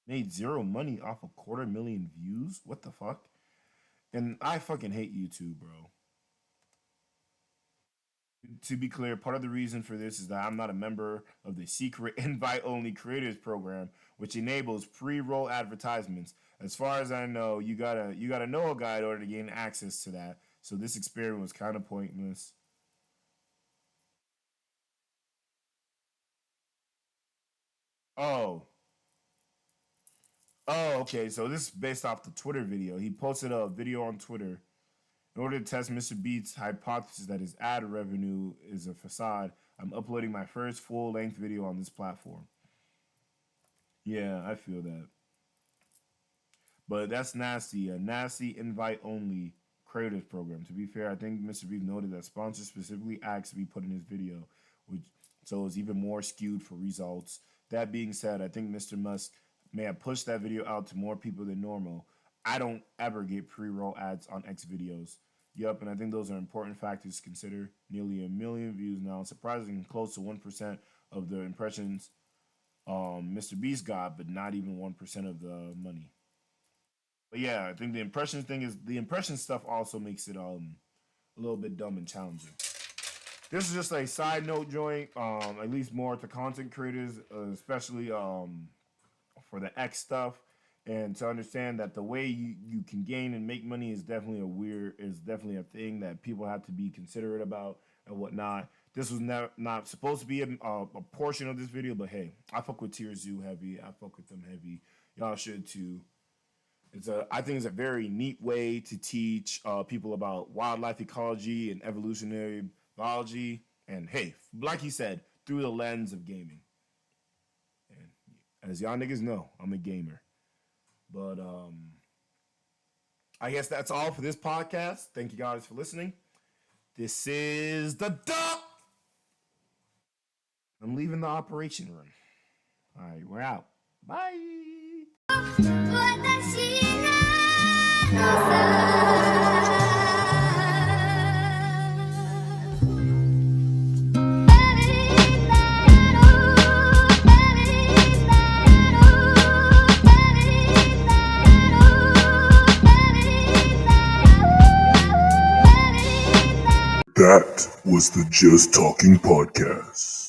Made zero money off a 250,000 views? What the fuck? And I fucking hate YouTube, bro. To be clear, part of the reason for this is that I'm not a member of the secret invite-only creators program, which enables pre-roll advertisements. As far as I know, you gotta know a guy in order to gain access to that. So this experiment was kind of pointless. Oh, okay. So this is based off the Twitter video. He posted a video on Twitter. In order to test Mr. Beats' hypothesis that his ad revenue is a facade, I'm uploading my first full-length video on this platform. Yeah, I feel that. But that's nasty. A nasty invite-only creators program. To be fair, I think Mr. Beats noted that sponsors specifically asked to be put in his video, so it's even more skewed for results. That being said, I think Mr. Musk may have pushed that video out to more people than normal. I don't ever get pre-roll ads on X videos. Yup, and I think those are important factors to consider. Nearly 1 million views now, surprisingly close to 1% of the impressions Mr. Beast got, but not even 1% of the money. But yeah, I think the impression stuff also makes it a little bit dumb and challenging. This is just a side note joint, at least more to content creators, especially for the X stuff. And to understand that the way you can gain and make money is definitely a thing that people have to be considerate about and whatnot. This was not supposed to be a portion of this video, but hey, I fuck with TierZoo heavy. I fuck with them heavy. Y'all should too. I think it's a very neat way to teach people about wildlife ecology and evolutionary biology. And hey, like he said, through the lens of gaming. And as y'all niggas know, I'm a gamer. But I guess that's all for this podcast. Thank you guys for listening. This is the Duck. I'm leaving the operation room. All right, we're out. Bye. That was the Just Talking Podcast.